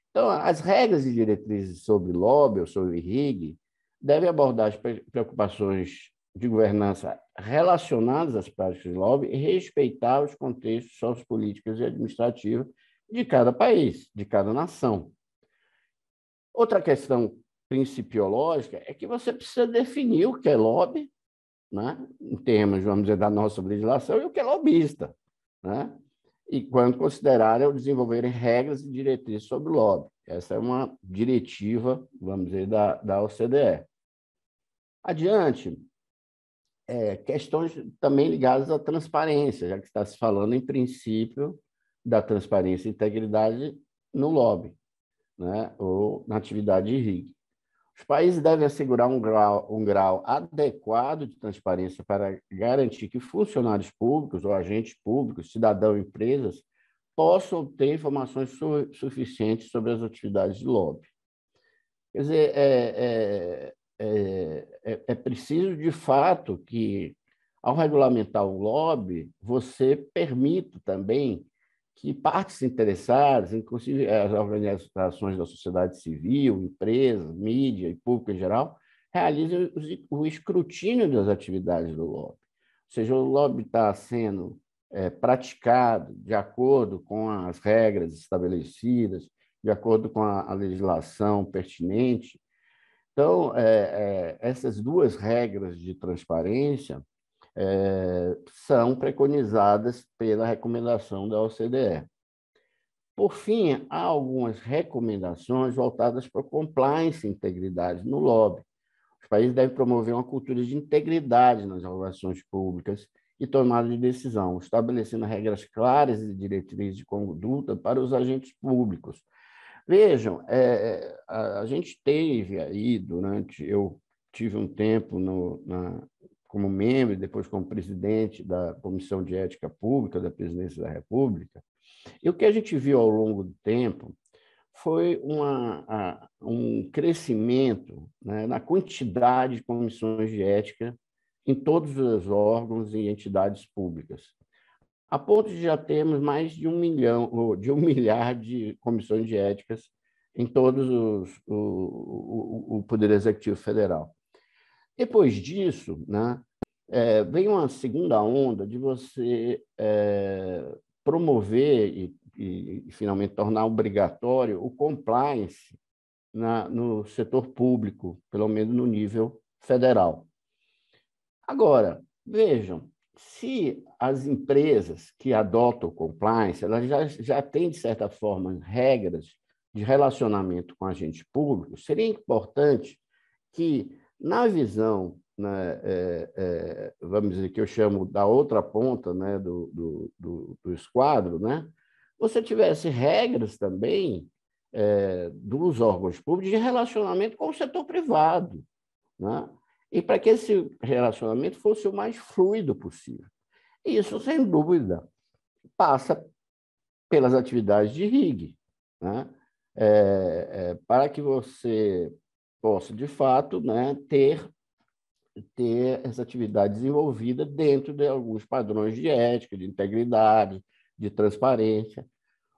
Então, as regras e diretrizes sobre lobby ou sobre RIG devem abordar as preocupações de governança relacionadas às práticas de lobby e respeitar os contextos sociopolíticos e administrativos de cada país, de cada nação. Outra questão principiológica é que você precisa definir o que é lobby, né? Em termos, vamos dizer, da nossa legislação, e o que é lobista, né? E quando considerarem ou desenvolverem regras e diretrizes sobre o lobby. Essa é uma diretiva, vamos dizer, da OCDE. Adiante, questões também ligadas à transparência, já que está se falando, em princípio, da transparência e integridade no lobby, né? Ou na atividade de RIG. Os países devem assegurar um grau adequado de transparência para garantir que funcionários públicos ou agentes públicos, cidadãos e empresas possam ter informações suficientes sobre as atividades de lobby. Quer dizer, é preciso, de fato, que, ao regulamentar o lobby, você permita também que partes interessadas, inclusive as organizações da sociedade civil, empresas, mídia e público em geral, realizem o escrutínio das atividades do lobby. Ou seja, o lobby está sendo praticado de acordo com as regras estabelecidas, de acordo com a legislação pertinente. Então, essas duas regras de transparência são preconizadas pela recomendação da OCDE. Por fim, há algumas recomendações voltadas para compliance e integridade no lobby. Os países devem promover uma cultura de integridade nas relações públicas e tomada de decisão, estabelecendo regras claras e diretrizes de conduta para os agentes públicos. Vejam, a gente teve aí, eu tive um tempo como membro e depois como presidente da Comissão de Ética Pública da Presidência da República, e o que a gente viu ao longo do tempo foi um crescimento, né, na quantidade de comissões de ética em todos os órgãos e entidades públicas, a ponto de já termos mais de 1 milhar de comissões de éticas em todos o Poder Executivo Federal. Depois disso, né, vem uma segunda onda de você promover e finalmente tornar obrigatório o compliance no setor público, pelo menos no nível federal. Agora, vejam, se as empresas que adotam o compliance, elas já têm, de certa forma, regras de relacionamento com agentes públicos, seria importante que, na visão, né, vamos dizer, que eu chamo da outra ponta, né, do esquadro, né, você tivesse regras também dos órgãos públicos de relacionamento com o setor privado, né? E para que esse relacionamento fosse o mais fluido possível. E isso, sem dúvida, passa pelas atividades de RIG, né? Para que você possa, de fato, né, ter essa atividade desenvolvida dentro de alguns padrões de ética, de integridade, de transparência.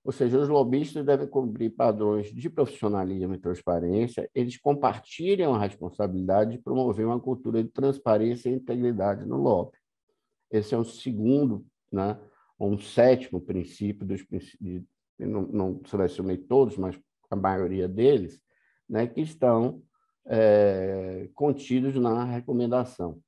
Ou seja, os lobistas devem cumprir padrões de profissionalismo e transparência, eles compartilham a responsabilidade de promover uma cultura de transparência e integridade no lobby. Esse é um segundo, né, um sétimo princípio não selecionei todos, mas a maioria deles, né, que estão contidos na recomendação.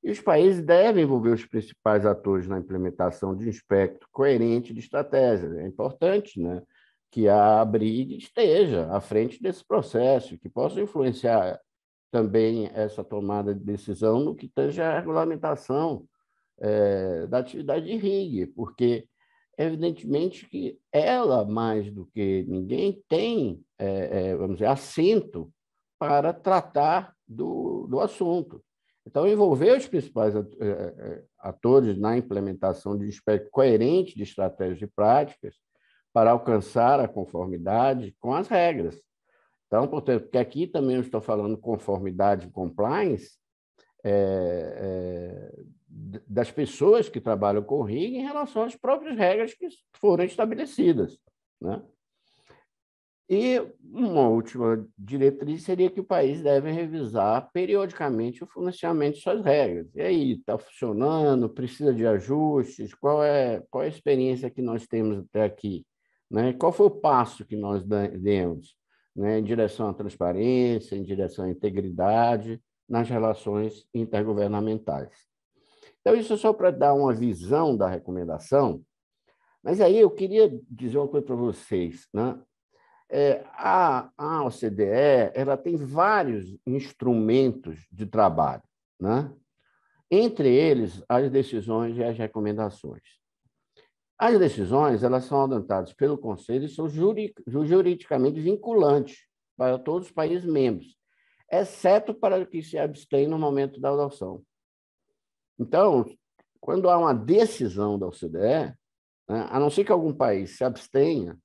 E os países devem envolver os principais atores na implementação de um espectro coerente de estratégias. É importante, né, que a ABRIG esteja à frente desse processo, que possa influenciar também essa tomada de decisão no que tange à regulamentação da atividade de RIG, porque, evidentemente, que ela, mais do que ninguém, tem, vamos dizer, assento para tratar do assunto. Então, envolver os principais atores na implementação de um espectro coerente de estratégias e práticas para alcançar a conformidade com as regras. Então, portanto, porque aqui também eu estou falando conformidade e compliance das pessoas que trabalham com o RIG em relação às próprias regras que foram estabelecidas, né? E uma última diretriz seria que o país deve revisar periodicamente o financiamento de suas regras. E aí, está funcionando? Precisa de ajustes? Qual é a experiência que nós temos até aqui, né? Qual foi o passo que nós demos? né, em direção à transparência, em direção à integridade nas relações intergovernamentais. Então, isso é só para dar uma visão da recomendação, mas aí eu queria dizer uma coisa para vocês, né? A OCDE ela tem vários instrumentos de trabalho, né? Entre eles, as decisões e as recomendações. As decisões elas são adotadas pelo Conselho e são juridicamente vinculantes para todos os países membros, exceto para os que se abstêm no momento da adoção. Então, quando há uma decisão da OCDE, né, a não ser que algum país se abstenha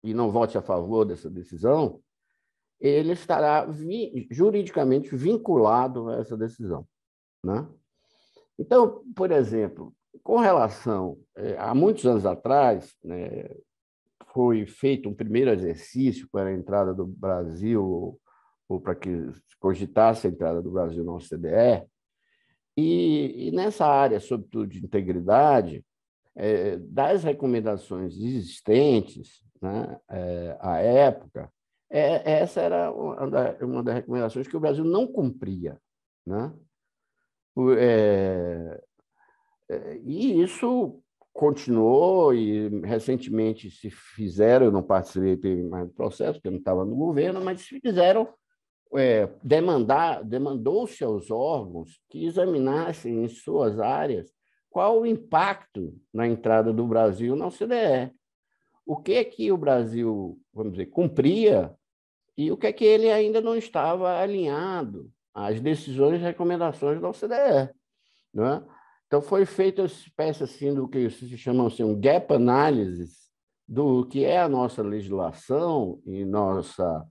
e não vote a favor dessa decisão, ele estará juridicamente vinculado a essa decisão, né? Então, por exemplo, com relação, há muitos anos atrás, né, foi feito um primeiro exercício para a entrada do Brasil, ou para que se cogitasse a entrada do Brasil na OCDE, e nessa área, sobretudo de integridade, das recomendações existentes, né, à época, essa era uma das recomendações que o Brasil não cumpria, né? E isso continuou, e recentemente se fizeram, eu não participei mais do processo, porque eu não estava no governo, mas se fizeram, demandou-se aos órgãos que examinassem em suas áreas qual o impacto na entrada do Brasil na OCDE. O que é que o Brasil, vamos dizer, cumpria e o que é que ele ainda não estava alinhado às decisões e recomendações da OCDE, não é? Então, foi feita uma espécie assim, do que se chama assim, um gap analysis do que é a nossa legislação e nossa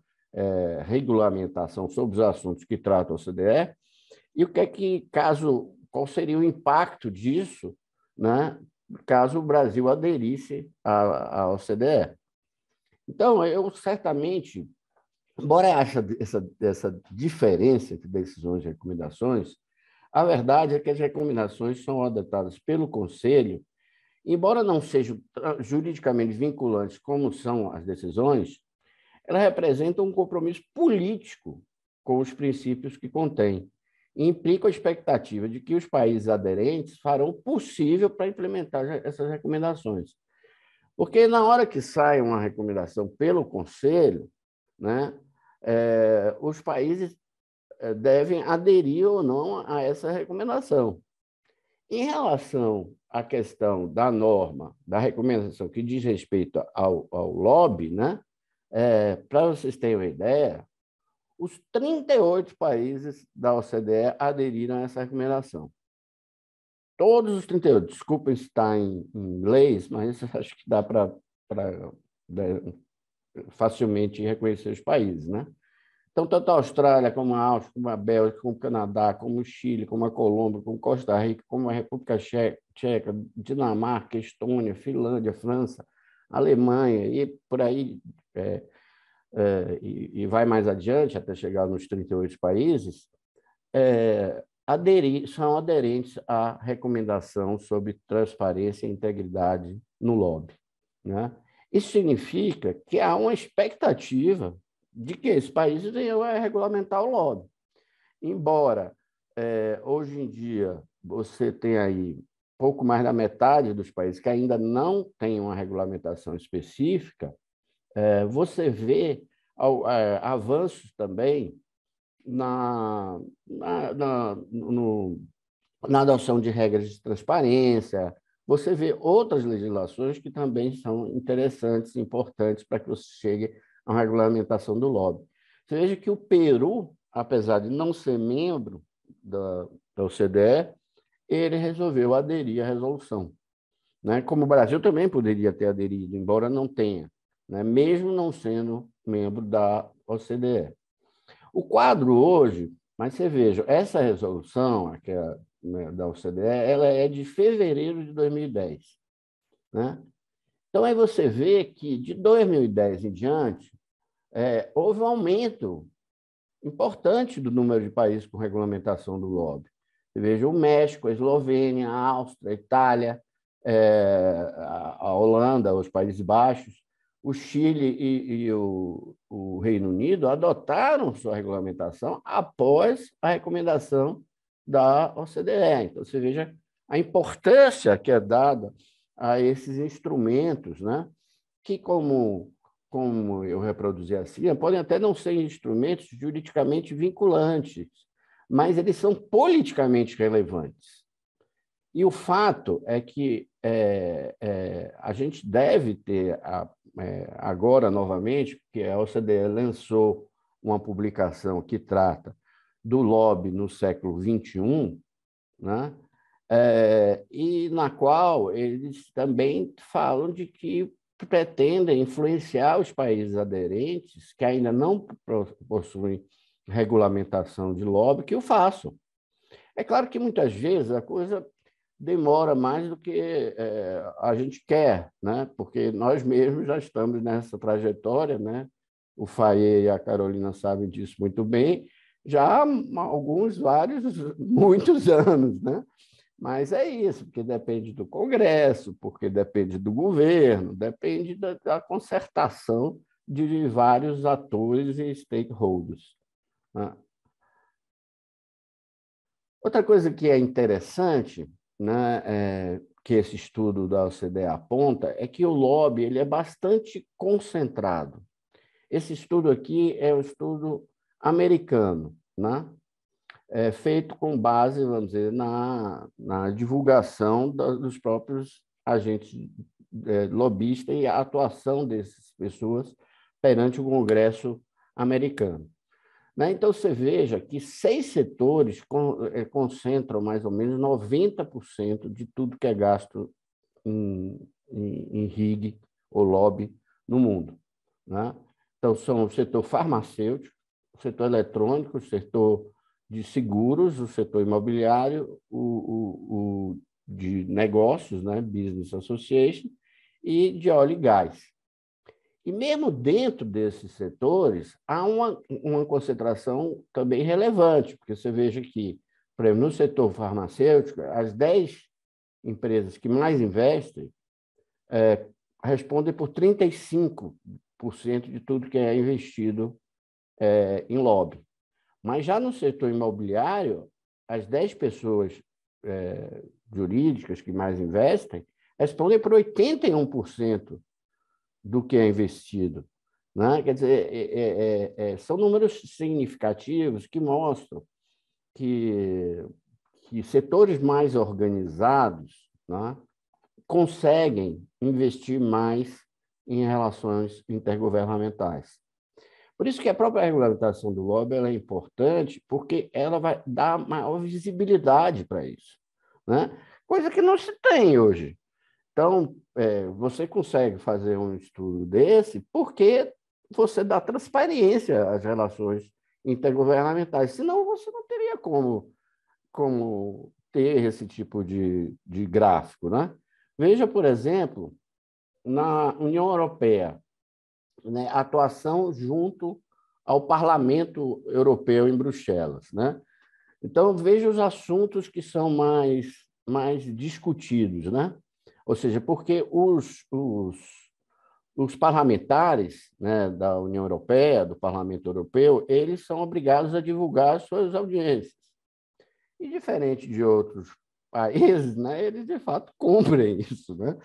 regulamentação sobre os assuntos que trata a OCDE, e o que é que, qual seria o impacto disso, né, caso o Brasil aderisse à OCDE. Então, eu certamente, embora ache essa diferença entre decisões e recomendações, a verdade é que as recomendações são adotadas pelo Conselho, embora não sejam juridicamente vinculantes como são as decisões, elas representam um compromisso político com os princípios que contém e implicam a expectativa de que os países aderentes farão o possível para implementar essas recomendações. Porque na hora que sai uma recomendação pelo Conselho, né, os países devem aderir ou não a essa recomendação. Em relação à questão da norma, da recomendação que diz respeito ao lobby, né, para vocês terem uma ideia, os 38 países da OCDE aderiram a essa recomendação. Todos os 38, desculpem se está em inglês, mas acho que dá para facilmente reconhecer os países, né? Então, tanto a Austrália, como a Áustria, como a Bélgica, como o Canadá, como o Chile, como a Colômbia, como Costa Rica, como a República Tcheca, Dinamarca, Estônia, Finlândia, França, Alemanha, e por aí, e vai mais adiante, até chegar nos 38 países, são aderentes à recomendação sobre transparência e integridade no lobby, né? Isso significa que há uma expectativa de que esses países venham a regulamentar o lobby. Embora, hoje em dia, você tem aí pouco mais da metade dos países que ainda não têm uma regulamentação específica, você vê avanços também na adoção de regras de transparência. Você vê outras legislações que também são interessantes, importantes para que você chegue a uma regulamentação do lobby. Você veja que o Peru, apesar de não ser membro da OCDE, ele resolveu aderir à resolução, né? Como o Brasil também poderia ter aderido, embora não tenha, né? Mesmo não sendo membro da OCDE. O quadro hoje, mas você veja, essa resolução que é, né, da OCDE, ela é de fevereiro de 2010, né? Então, aí você vê que, de 2010 em diante, houve um aumento importante do número de países com regulamentação do lobby. Você veja o México, a Eslovênia, a Áustria, a Itália, a Holanda, os Países Baixos, o Chile e o Reino Unido adotaram sua regulamentação após a recomendação da OCDE. Então, você veja a importância que é dada a esses instrumentos, né? Que, como eu reproduzi assim, podem até não ser instrumentos juridicamente vinculantes, mas eles são politicamente relevantes. E o fato é que a gente deve ter, agora novamente, porque a OCDE lançou uma publicação que trata do lobby no século XXI, né? E na qual eles também falam de que pretendem influenciar os países aderentes que ainda não possuem regulamentação de lobby que o façam. É claro que muitas vezes a coisa demora mais do que a gente quer, né? Porque nós mesmos já estamos nessa trajetória, né? O Faye e a Carolina sabem disso muito bem, já há muitos anos, né? Mas é isso, porque depende do Congresso, porque depende do governo, depende da concertação de vários atores e stakeholders, né? Outra coisa que é interessante, né, que esse estudo da OCDE aponta, é que o lobby ele é bastante concentrado. Esse estudo aqui é um estudo americano, né? Feito com base, vamos dizer, na divulgação dos próprios agentes lobistas e a atuação dessas pessoas perante o Congresso americano. Então, você veja que 6 setores concentram mais ou menos 90% de tudo que é gasto em RIG ou lobby no mundo, né? Então, são o setor farmacêutico, o setor eletrônico, o setor de seguros, o setor imobiliário, o de negócios, né? Business Association, e de óleo e gás. E mesmo dentro desses setores, há uma concentração também relevante, porque você veja que, por exemplo, no setor farmacêutico, as 10 empresas que mais investem respondem por 35% de tudo que é investido em lobby. Mas já no setor imobiliário, as 10 pessoas jurídicas que mais investem respondem por 81% do que é investido, né? Quer dizer, são números significativos que mostram que setores mais organizados, né, conseguem investir mais em relações intergovernamentais. Por isso que a própria regulamentação do lobby ela é importante, porque ela vai dar maior visibilidade para isso, né? Coisa que não se tem hoje. Então, você consegue fazer um estudo desse porque você dá transparência às relações intergovernamentais, senão você não teria como ter esse tipo de gráfico, né? Veja, por exemplo, na União Europeia, né, a atuação junto ao Parlamento Europeu em Bruxelas, né? Então, veja os assuntos que são mais discutidos, né? Ou seja, porque os parlamentares, né, da União Europeia, do Parlamento Europeu, eles são obrigados a divulgar suas audiências. E, diferente de outros países, né, eles, de fato, cumprem isso, né?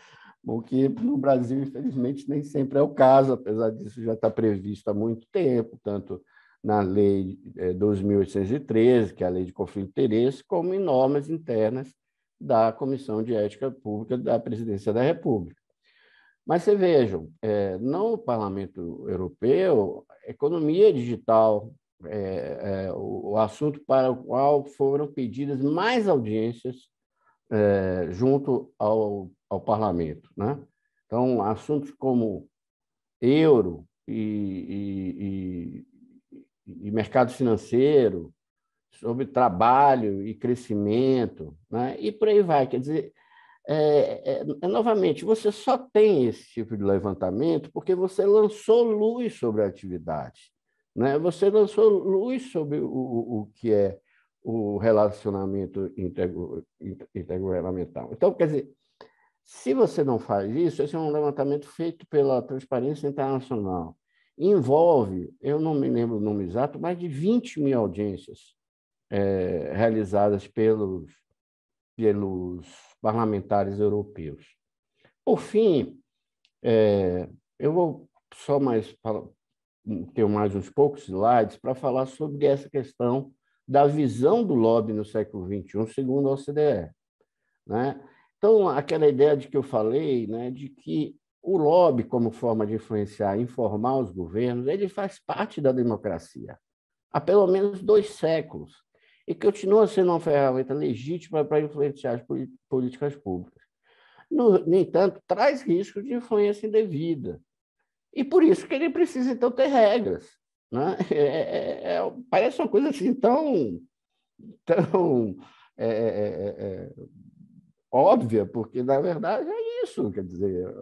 O que no Brasil, infelizmente, nem sempre é o caso, apesar disso já estar previsto há muito tempo, tanto na Lei 2.813, que é a Lei de Conflito de Interesse, como em normas internas da Comissão de Ética Pública da Presidência da República. Mas você vejam, no Parlamento Europeu, economia digital o assunto para o qual foram pedidas mais audiências junto ao Parlamento, né? Então, assuntos como euro e mercado financeiro, sobre trabalho e crescimento, né? E por aí vai. Quer dizer, novamente, você só tem esse tipo de levantamento porque você lançou luz sobre a atividade, né? Você lançou luz sobre o que é o relacionamento intergovernamental. Então, quer dizer, Se você não faz isso, esse é um levantamento feito pela Transparência Internacional. Envolve, eu não me lembro o nome exato, mais de 20 mil audiências realizadas pelos parlamentares europeus. Por fim, eu vou só ter mais uns poucos slides para falar sobre essa questão da visão do lobby no século XXI, segundo a OCDE. Né? Então, aquela ideia de que eu falei, né, de que o lobby, como forma de influenciar e informar os governos, ele faz parte da democracia há pelo menos 2 séculos e continua sendo uma ferramenta legítima para influenciar as políticas públicas. No entanto, traz riscos de influência indevida. E por isso que ele precisa, então, ter regras. Né? Parece uma coisa assim tão óbvia, porque, na verdade, é isso. Quer dizer,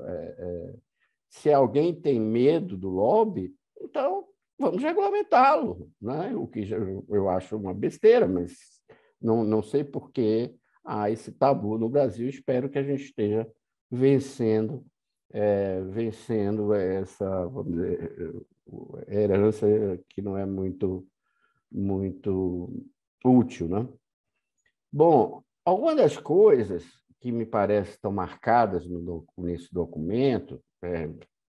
se alguém tem medo do lobby, então vamos regulamentá-lo. Né? O que eu acho uma besteira, mas não sei por que há esse tabu no Brasil. Espero que a gente esteja vencendo essa, vamos dizer, herança que não é muito útil. Né? Bom, algumas das coisas que me parecem estão marcadas nesse documento,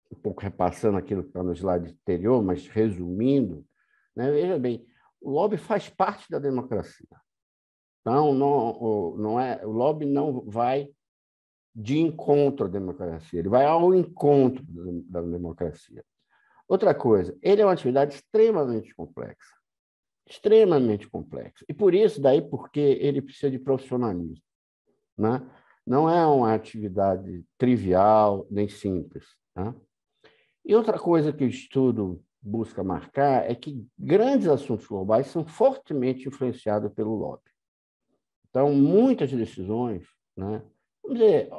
um pouco repassando aquilo que está no slide anterior, mas resumindo, né? Veja bem, o lobby faz parte da democracia. Então, o lobby não vai de encontro à democracia, ele vai ao encontro da democracia. Outra coisa, ele é uma atividade extremamente complexa. E por isso, porque ele precisa de profissionalismo. Né? Não é uma atividade trivial nem simples. Né? E outra coisa que o estudo busca marcar é que grandes assuntos globais são fortemente influenciados pelo lobby. Então, muitas decisões, né? Vamos dizer,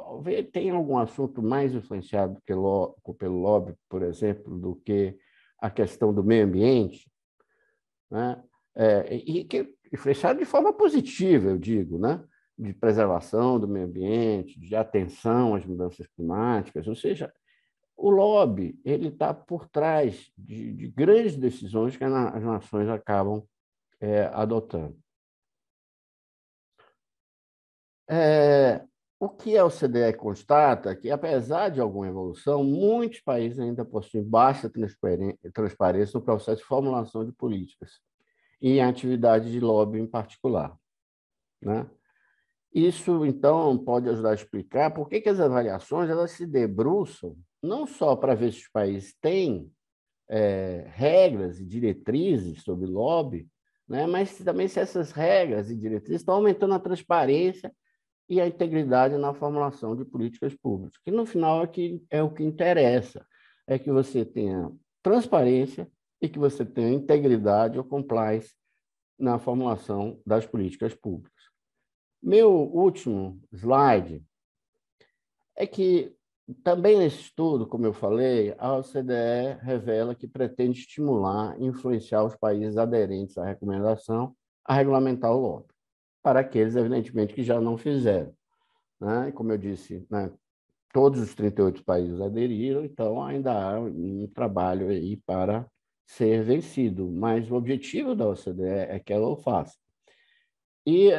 tem algum assunto mais influenciado pelo lobby, por exemplo, do que a questão do meio ambiente, né? E que é influenciado de forma positiva, eu digo, né? De preservação do meio ambiente, de atenção às mudanças climáticas, ou seja, o lobby ele está por trás de grandes decisões que as nações acabam adotando. O que a OCDE constata é que, apesar de alguma evolução, muitos países ainda possuem baixa transparência no processo de formulação de políticas e em atividade de lobby em particular. Né? Isso, então, pode ajudar a explicar por que as avaliações elas se debruçam não só para ver se os países têm regras e diretrizes sobre lobby, né, mas também se essas regras e diretrizes estão aumentando a transparência e a integridade na formulação de políticas públicas, que no final é o que interessa, é que você tenha transparência e que você tenha integridade ou compliance na formulação das políticas públicas. Meu último slide é que, também nesse estudo, como eu falei, a OCDE revela que pretende estimular e influenciar os países aderentes à recomendação a regulamentar o lobby, para aqueles, evidentemente, que já não fizeram. Né? Como eu disse, né, todos os 38 países aderiram, então ainda há um trabalho aí para ser vencido, mas o objetivo da OCDE é que ela o faça. E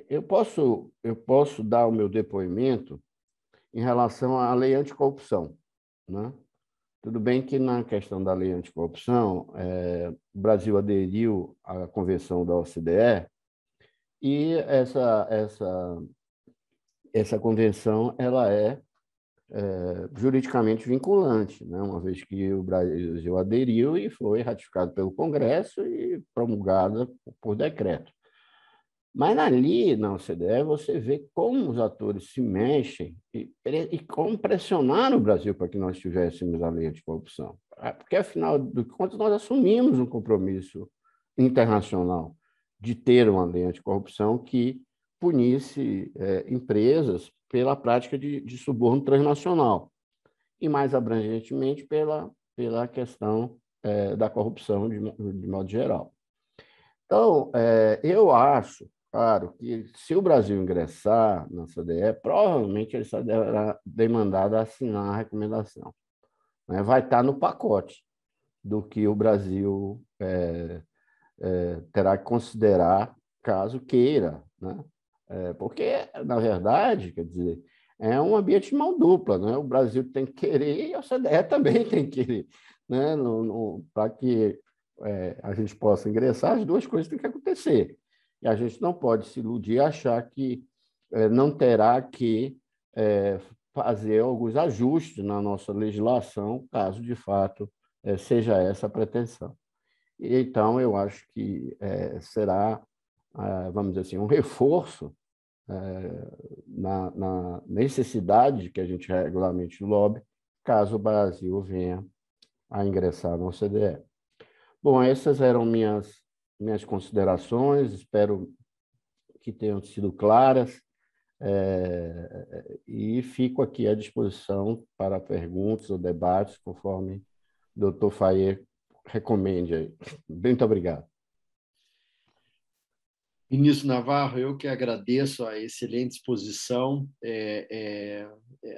eu posso dar o meu depoimento em relação à lei anticorrupção. Né? Tudo bem que, na questão da lei anticorrupção, o Brasil aderiu à Convenção da OCDE e essa convenção ela é juridicamente vinculante, né? Uma vez que o Brasil aderiu e foi ratificado pelo Congresso e promulgada por decreto. Mas ali, na OCDE, você vê como os atores se mexem e como pressionaram o Brasil para que nós tivéssemos a lei anticorrupção. Porque, afinal de contas, nós assumimos um compromisso internacional de ter uma lei anticorrupção que punisse empresas pela prática de suborno transnacional e, mais abrangentemente, pela questão da corrupção de modo geral. Então, eu acho claro que, se o Brasil ingressar na CDE, provavelmente ele será demandado a assinar a recomendação, né? Vai estar no pacote do que o Brasil terá que considerar caso queira, né? Porque, na verdade, quer dizer, é um ambiente de mão dupla, né? O Brasil tem que querer e a OCDE também tem que querer, né? Para que a gente possa ingressar, as duas coisas têm que acontecer. E a gente não pode se iludir e achar que não terá que fazer alguns ajustes na nossa legislação, caso de fato seja essa a pretensão. E, então, eu acho que será, vamos dizer assim, um reforço na necessidade de que a gente regulamente o lobby, caso o Brasil venha a ingressar na OCDE. Bom, essas eram minhas considerações, espero que tenham sido claras, e fico aqui à disposição para perguntas ou debates, conforme o Dr. Fayet recomende aí. Muito obrigado. Ministro Navarro, eu que agradeço a excelente exposição.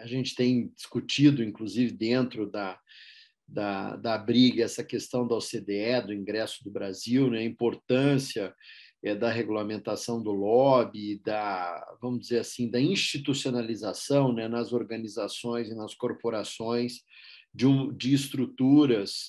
A gente tem discutido, inclusive, dentro da briga, essa questão da OCDE, do ingresso do Brasil, né, a importância da regulamentação do lobby, vamos dizer assim, da institucionalização, né, nas organizações e nas corporações de estruturas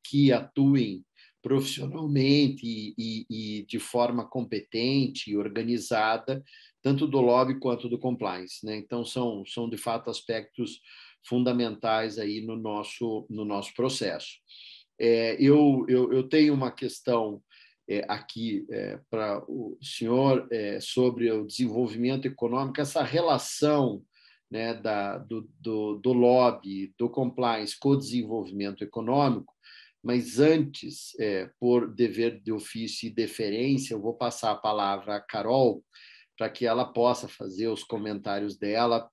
que atuem profissionalmente e de forma competente e organizada, tanto do lobby quanto do compliance, né? Então, são de fato aspectos fundamentais aí no nosso processo. Eu tenho uma questão aqui para o senhor sobre o desenvolvimento econômico, essa relação, né, do lobby, do compliance com o desenvolvimento econômico. Mas antes, por dever de ofício e deferência, eu vou passar a palavra à Carol para que ela possa fazer os comentários dela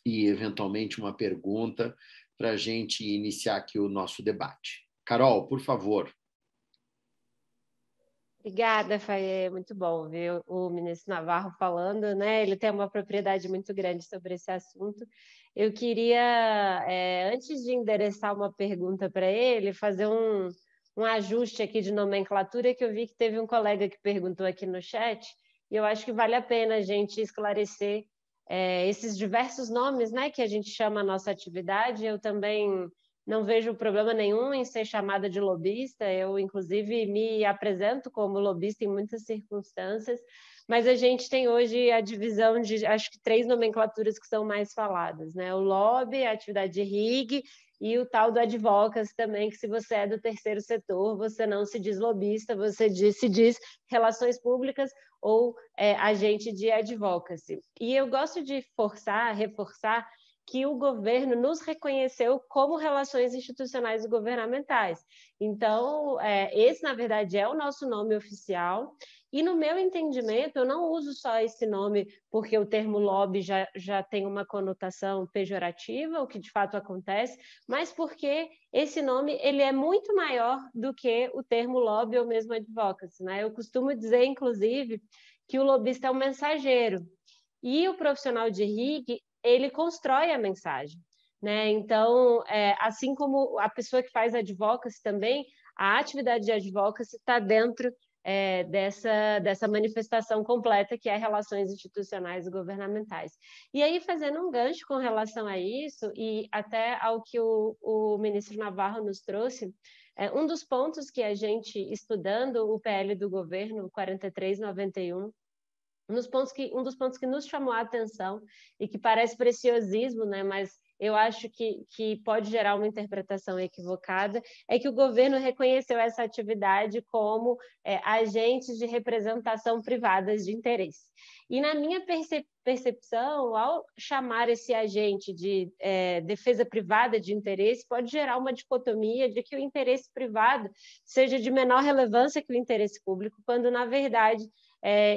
e, eventualmente, uma pergunta para a gente iniciar aqui o nosso debate. Carol, por favor. Obrigada, Fayet. Muito bom ver o ministro Navarro falando, né? Ele tem uma propriedade muito grande sobre esse assunto. Eu queria, antes de endereçar uma pergunta para ele, fazer um ajuste aqui de nomenclatura, que eu vi que teve um colega que perguntou aqui no chat, e eu acho que vale a pena a gente esclarecer esses diversos nomes, né, que a gente chama a nossa atividade. Eu também não vejo problema nenhum em ser chamada de lobista, eu, inclusive, me apresento como lobista em muitas circunstâncias, mas a gente tem hoje a divisão de, acho que, 3 nomenclaturas que são mais faladas, né? O lobby, a atividade de RIG e o tal do advocacy também, que se você é do terceiro setor, você não se diz lobista, você se diz relações públicas ou agente de advocacy. E eu gosto de reforçar que o governo nos reconheceu como relações institucionais e governamentais. Então, esse, na verdade, é o nosso nome oficial. E, no meu entendimento, eu não uso só esse nome porque o termo lobby já tem uma conotação pejorativa, o que de fato acontece, mas porque esse nome ele é muito maior do que o termo lobby ou mesmo advocacy, né? Eu costumo dizer, inclusive, que o lobista é um mensageiro. E o profissional de RIG, ele constrói a mensagem, né? Então, assim como a pessoa que faz advocacy também, a atividade de advocacy está dentro dessa manifestação completa que é relações institucionais e governamentais. E aí, fazendo um gancho com relação a isso, e até ao que o ministro Navarro nos trouxe, um dos pontos que a gente, estudando o PL do governo 4391, um dos pontos que nos chamou a atenção e que parece preciosismo, né, mas eu acho que pode gerar uma interpretação equivocada, é que o governo reconheceu essa atividade como agentes de representação privadas de interesse. E, na minha percepção, ao chamar esse agente de defesa privada de interesse, pode gerar uma dicotomia de que o interesse privado seja de menor relevância que o interesse público, quando, na verdade,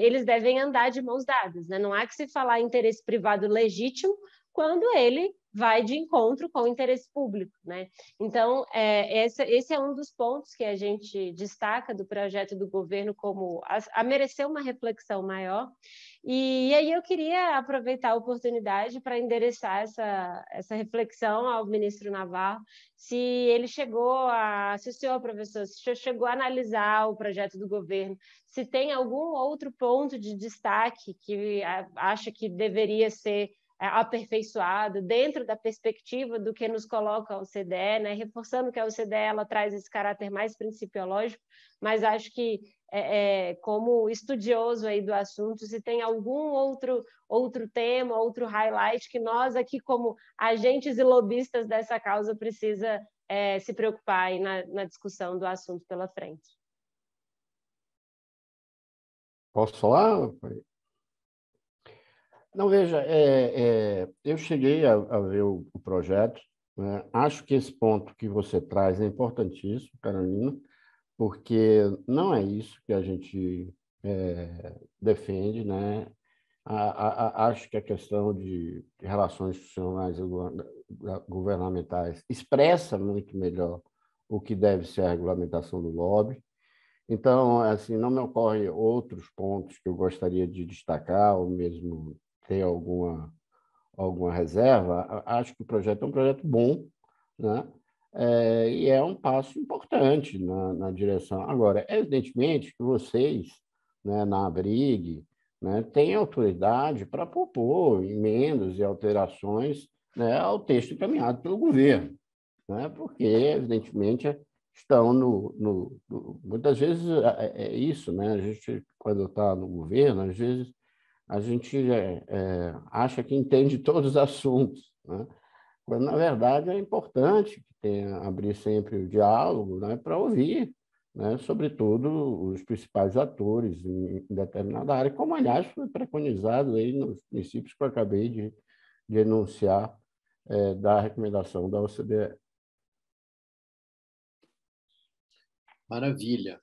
eles devem andar de mãos dadas, né? Não há que se falar em interesse privado legítimo quando ele vai de encontro com o interesse público, né? Então, esse é um dos pontos que a gente destaca do projeto do governo como a merecer uma reflexão maior. E aí eu queria aproveitar a oportunidade para endereçar essa reflexão ao ministro Navarro, se ele se o senhor, professor, se chegou a analisar o projeto do governo, se tem algum outro ponto de destaque que acha que deveria ser aperfeiçoado dentro da perspectiva do que nos coloca a OCDE, né? Reforçando que a OCDE ela traz esse caráter mais principiológico, mas acho que como estudioso aí do assunto, se tem algum outro tema, outro highlight que nós aqui como agentes e lobistas dessa causa precisa se preocupar aí na discussão do assunto pela frente. Posso falar? Não, veja, eu cheguei a ver o projeto, né? Acho que esse ponto que você traz é importantíssimo, Carolina, porque não é isso que a gente defende, né? Acho que a questão de relações institucionais e governamentais expressa muito melhor o que deve ser a regulamentação do lobby. Então, assim, não me ocorrem outros pontos que eu gostaria de destacar, ou mesmo ter alguma reserva. Acho que o projeto é um projeto bom, né? E é um passo importante na direção. Agora, evidentemente que vocês, né, na ABRIG, né, têm autoridade para propor emendas e alterações, né, ao texto encaminhado pelo governo, né? Porque, evidentemente, estão muitas vezes é isso, né? A gente, quando está no governo, às vezes a gente acha que entende todos os assuntos, né? Quando, na verdade, é importante que abrir sempre o diálogo, né, para ouvir, né, sobretudo os principais atores em determinada área, como, aliás, foi preconizado aí nos princípios que eu acabei de enunciar da recomendação da OCDE. Maravilha.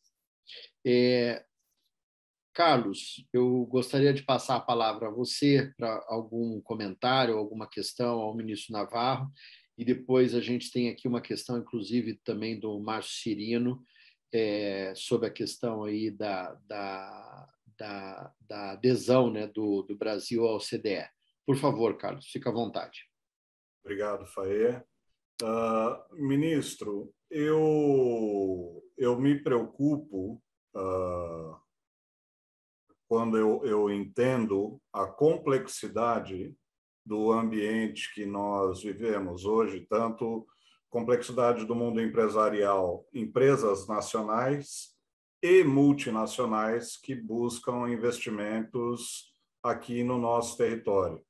Carlos, eu gostaria de passar a palavra a você para algum comentário, alguma questão ao ministro Navarro, e depois a gente tem aqui uma questão, inclusive, também do Márcio Cirino, sobre a questão aí da adesão, né, do Brasil ao OCDE. Por favor, Carlos, fica à vontade. Obrigado, Faê. Ministro, eu me preocupo quando eu entendo a complexidade do ambiente que nós vivemos hoje, tanto complexidade do mundo empresarial, empresas nacionais e multinacionais que buscam investimentos aqui no nosso território.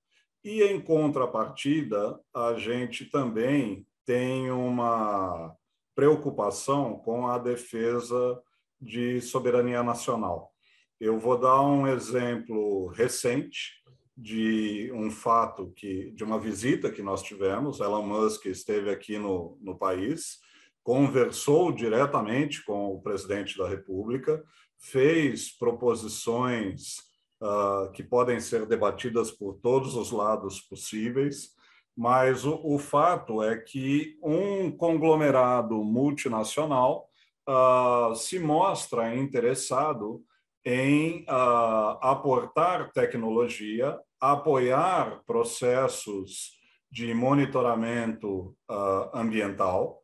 E, em contrapartida, a gente também tem uma preocupação com a defesa de soberania nacional. Eu vou dar um exemplo recente de um fato de uma visita que nós tivemos. Elon Musk esteve aqui no país, conversou diretamente com o presidente da República, fez proposições que podem ser debatidas por todos os lados possíveis, mas o fato é que um conglomerado multinacional se mostra interessado em aportar tecnologia, apoiar processos de monitoramento ambiental,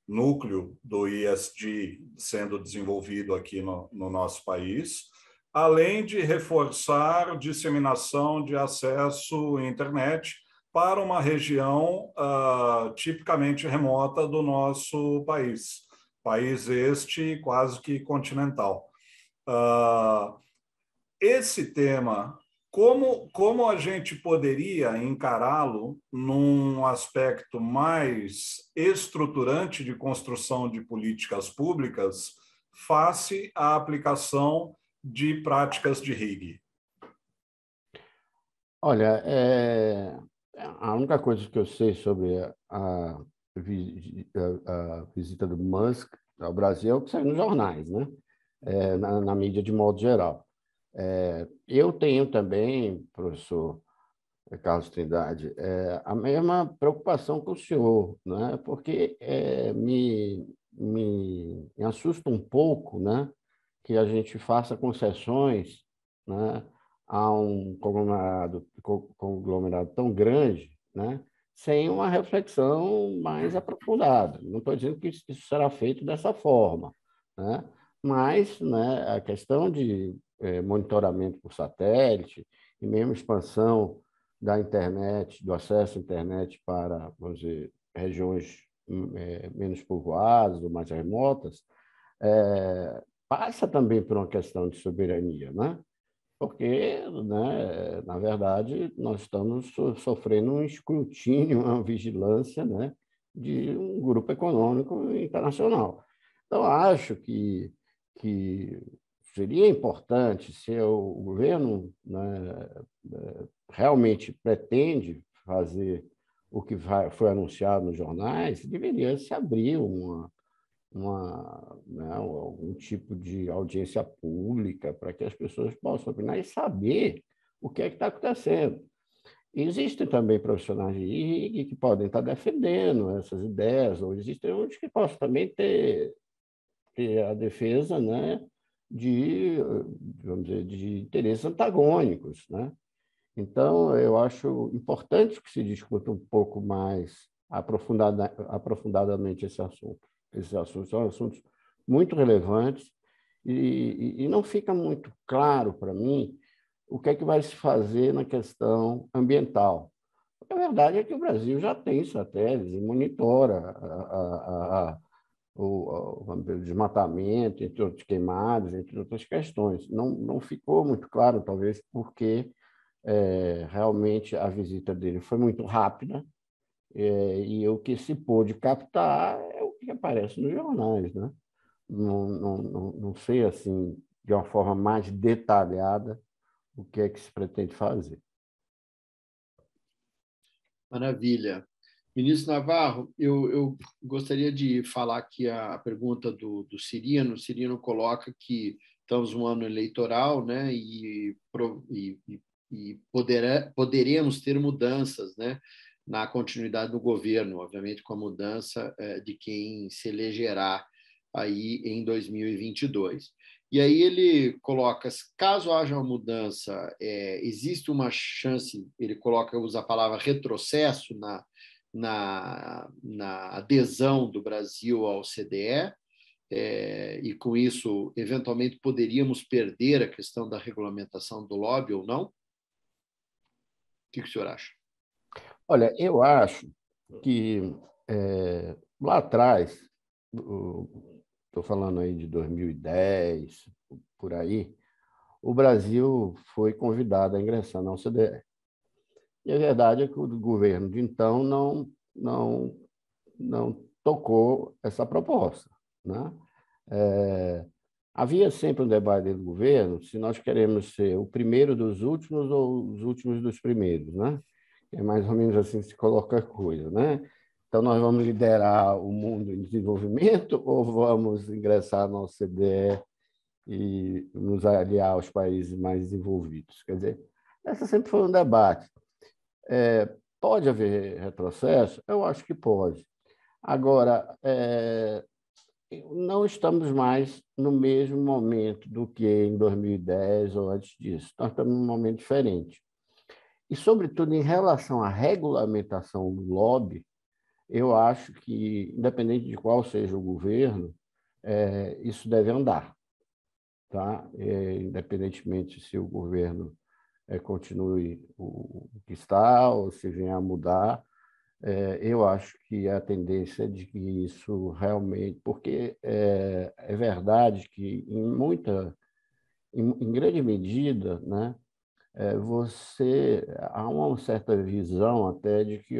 núcleo do ESG sendo desenvolvido aqui no nosso país, além de reforçar disseminação de acesso à internet para uma região tipicamente remota do nosso país. País este quase que continental. Esse tema, como a gente poderia encará-lo num aspecto mais estruturante de construção de políticas públicas face à aplicação de práticas de RIG? Olha, a única coisa que eu sei sobre a visita do Musk ao Brasil é o que sai nos jornais, né? Na mídia de modo geral. Eu tenho também, professor, Carlos Trindade, a mesma preocupação com o senhor, né? Porque me assusta um pouco, né, que a gente faça concessões, né, a um conglomerado tão grande, né, sem uma reflexão mais aprofundada. Não estou dizendo que isso será feito dessa forma, né? Mas, né, a questão de monitoramento por satélite e mesmo expansão da internet, do acesso à internet para, vamos dizer, regiões menos povoadas ou mais remotas, passa também por uma questão de soberania, né? Porque, né, na verdade, nós estamos sofrendo um escrutínio, uma vigilância, né, de um grupo econômico internacional. Então, acho que seria importante se o governo, né, realmente pretende fazer o que foi anunciado nos jornais, deveria se abrir né, algum tipo de audiência pública para que as pessoas possam opinar e saber o que é que está acontecendo. Existem também profissionais de IG que podem estar defendendo essas ideias, ou existem outros que possam também ter a defesa, né, de, vamos dizer, de interesses antagônicos, né? Então, eu acho importante que se discuta um pouco mais aprofundadamente esse assunto. Esses assuntos são assuntos muito relevantes e não fica muito claro para mim o que é que vai se fazer na questão ambiental. A verdade é que o Brasil já tem satélites e monitora vamos dizer, o desmatamento, entre outros queimados, entre outras questões. Não ficou muito claro, talvez, porque realmente a visita dele foi muito rápida, e o que se pôde captar é o que aparece nos jornais, né? Não sei, assim, de uma forma mais detalhada, o que é que se pretende fazer. Maravilha. Ministro Navarro, eu gostaria de falar aqui a pergunta do Cirino. O Cirino coloca que estamos num ano eleitoral, né, e poderemos ter mudanças, né, na continuidade do governo, obviamente com a mudança de quem se elegerá aí em 2022. E aí ele coloca, caso haja uma mudança, existe uma chance, ele usa a palavra retrocesso na adesão do Brasil ao CDE, e com isso, eventualmente, poderíamos perder a questão da regulamentação do lobby ou não? O que o senhor acha? Olha, eu acho que lá atrás, estou falando aí de 2010, por aí, o Brasil foi convidado a ingressar na OCDE. E a verdade é que o governo de então não tocou essa proposta, né? Havia sempre um debate dentro do governo se nós queremos ser o primeiro dos últimos ou os últimos dos primeiros, né? É mais ou menos assim que se coloca a coisa, né? Então, nós vamos liderar o mundo em desenvolvimento ou vamos ingressar na OCDE e nos aliar aos países mais desenvolvidos? Quer dizer, essa sempre foi um debate. Pode haver retrocesso? Eu acho que pode. Agora, não estamos mais no mesmo momento do que em 2010 ou antes disso. Nós estamos num momento diferente. E, sobretudo, em relação à regulamentação do lobby, eu acho que, independente de qual seja o governo, isso deve andar, tá? Independentemente se o governo continue o que está ou se venha a mudar, eu acho que a tendência é de que isso realmente... Porque é verdade que, em grande medida, né, há uma certa visão até de que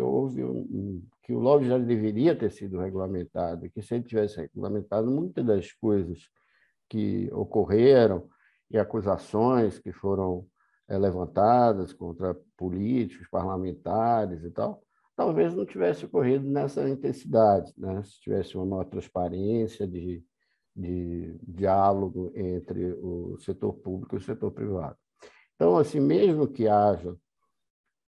que o lobby já deveria ter sido regulamentado, que se ele tivesse regulamentado, muitas das coisas que ocorreram e acusações que foram levantadas contra políticos, parlamentares e tal, talvez não tivesse ocorrido nessa intensidade, né? Se tivesse uma maior transparência de diálogo entre o setor público e o setor privado. Então, assim, mesmo que haja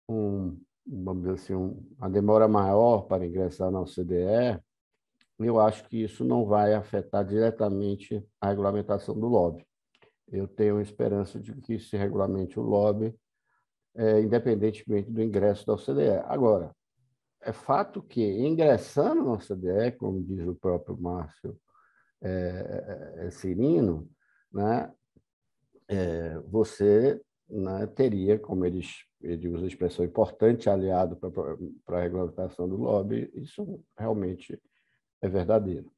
vamos dizer assim, uma demora maior para ingressar na OCDE, eu acho que isso não vai afetar diretamente a regulamentação do lobby. Eu tenho esperança de que se regulamente o lobby, independentemente do ingresso da OCDE. Agora, é fato que, ingressando na OCDE, como diz o próprio Márcio Cirino, né, você, né, teria, como ele usa a expressão importante, aliado para a regulamentação do lobby, isso realmente é verdadeiro.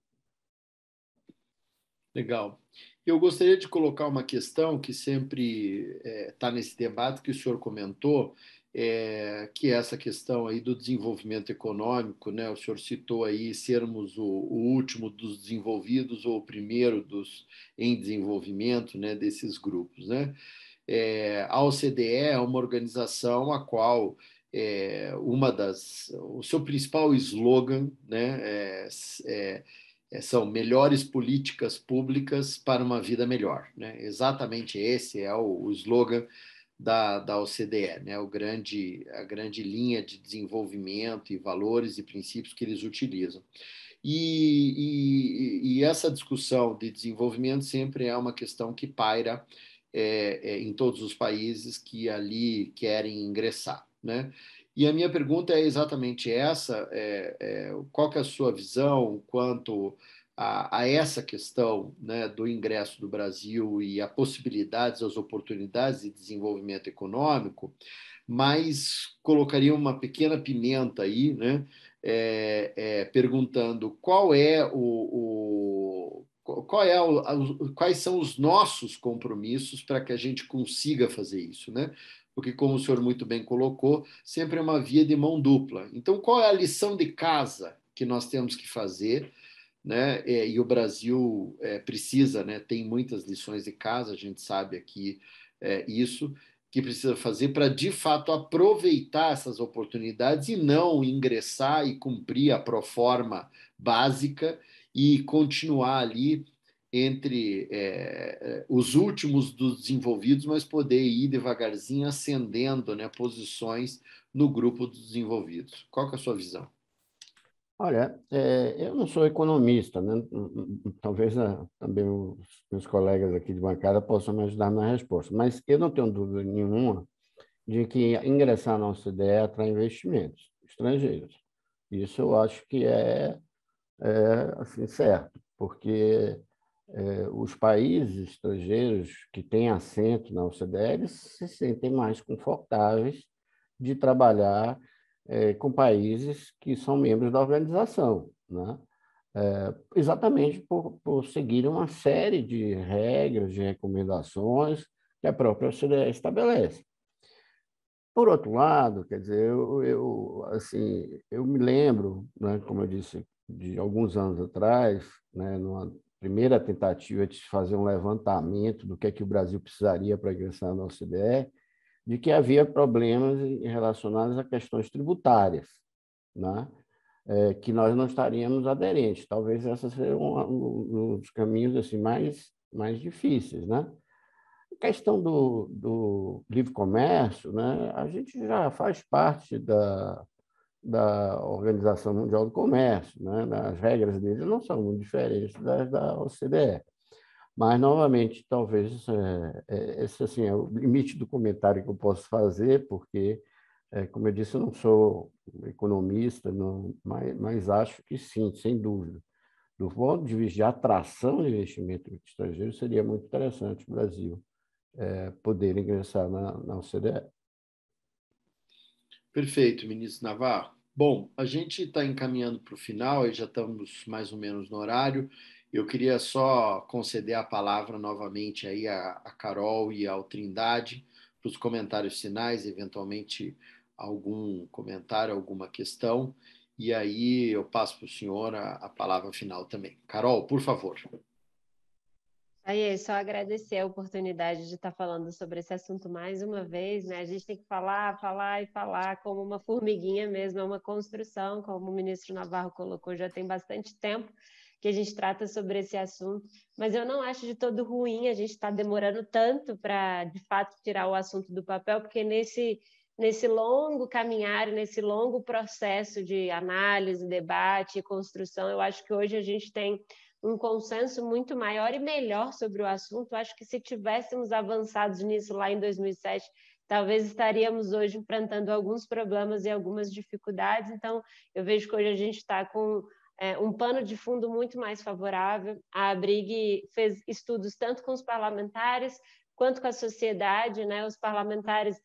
Legal. Eu gostaria de colocar uma questão que sempre está nesse debate que o senhor comentou, que é essa questão aí do desenvolvimento econômico, né? O senhor citou aí sermos o último dos desenvolvidos ou o primeiro dos em desenvolvimento, né, desses grupos, né? A OCDE é uma organização a qual o seu principal slogan, né, são melhores políticas públicas para uma vida melhor, né? Exatamente esse é o slogan da OCDE, né? A grande linha de desenvolvimento e valores e princípios que eles utilizam. E essa discussão de desenvolvimento sempre é uma questão que paira em todos os países que ali querem ingressar, né? E a minha pergunta é exatamente essa: qual que é a sua visão quanto a essa questão, né, do ingresso do Brasil e a possibilidades, as oportunidades de desenvolvimento econômico, mas colocaria uma pequena pimenta aí, né, perguntando quais são os nossos compromissos para que a gente consiga fazer isso, né? Porque, como o senhor muito bem colocou, sempre é uma via de mão dupla. Então, qual é a lição de casa que nós temos que fazer, né? E o Brasil precisa, né? Tem muitas lições de casa, a gente sabe aqui isso, que precisa fazer para, de fato, aproveitar essas oportunidades e não ingressar e cumprir a proforma básica e continuar ali entre os últimos dos desenvolvidos, mas poder ir devagarzinho ascendendo, né, posições no grupo dos desenvolvidos. Qual que é a sua visão? Olha, eu não sou economista, né? Talvez também os meus colegas aqui de bancada possam me ajudar na resposta, mas eu não tenho dúvida nenhuma de que ingressar na OCDE atrai investimentos estrangeiros. Isso eu acho que é assim, certo, porque os países estrangeiros que têm assento na OCDE eles se sentem mais confortáveis de trabalhar com países que são membros da organização, né? Exatamente por seguir uma série de regras, de recomendações que a própria OCDE estabelece. Por outro lado, quer dizer, assim, eu me lembro, né, como eu disse, de alguns anos atrás, né, numa primeira tentativa de fazer um levantamento do que é que o Brasil precisaria para ingressar na OCDE, de que havia problemas relacionados a questões tributárias, né, que nós não estaríamos aderentes. Talvez esse seja um dos caminhos assim, mais difíceis, né? A questão do livre comércio, né? A gente já faz parte da Organização Mundial do Comércio, né? As regras deles não são muito diferentes das da OCDE. Mas, novamente, talvez esse assim, é o limite do comentário que eu posso fazer, porque, como eu disse, eu não sou economista, não, mas acho que sim, sem dúvida. Do ponto de vista de atração de investimento estrangeiro, seria muito interessante o Brasil poder ingressar na OCDE. Perfeito, ministro Navarro. Bom, a gente está encaminhando para o final e já estamos mais ou menos no horário. Eu queria só conceder a palavra novamente aí a Carol e ao Trindade para os comentários finais, eventualmente algum comentário, alguma questão, e aí eu passo para o senhor a palavra final também. Carol, por favor. Aí é só agradecer a oportunidade de estar falando sobre esse assunto mais uma vez, né? A gente tem que falar, falar e falar como uma formiguinha mesmo, é uma construção, como o ministro Navarro colocou, já tem bastante tempo que a gente trata sobre esse assunto, mas eu não acho de todo ruim a gente estar demorando tanto para, de fato, tirar o assunto do papel, porque nesse longo caminhar, nesse longo processo de análise, debate e construção. Eu acho que hoje a gente tem um consenso muito maior e melhor sobre o assunto. Eu acho que se tivéssemos avançado nisso lá em 2007, talvez estaríamos hoje enfrentando alguns problemas e algumas dificuldades. Então, eu vejo que hoje a gente está com um pano de fundo muito mais favorável. A ABRIG fez estudos tanto com os parlamentares quanto com a sociedade, né? Os parlamentares,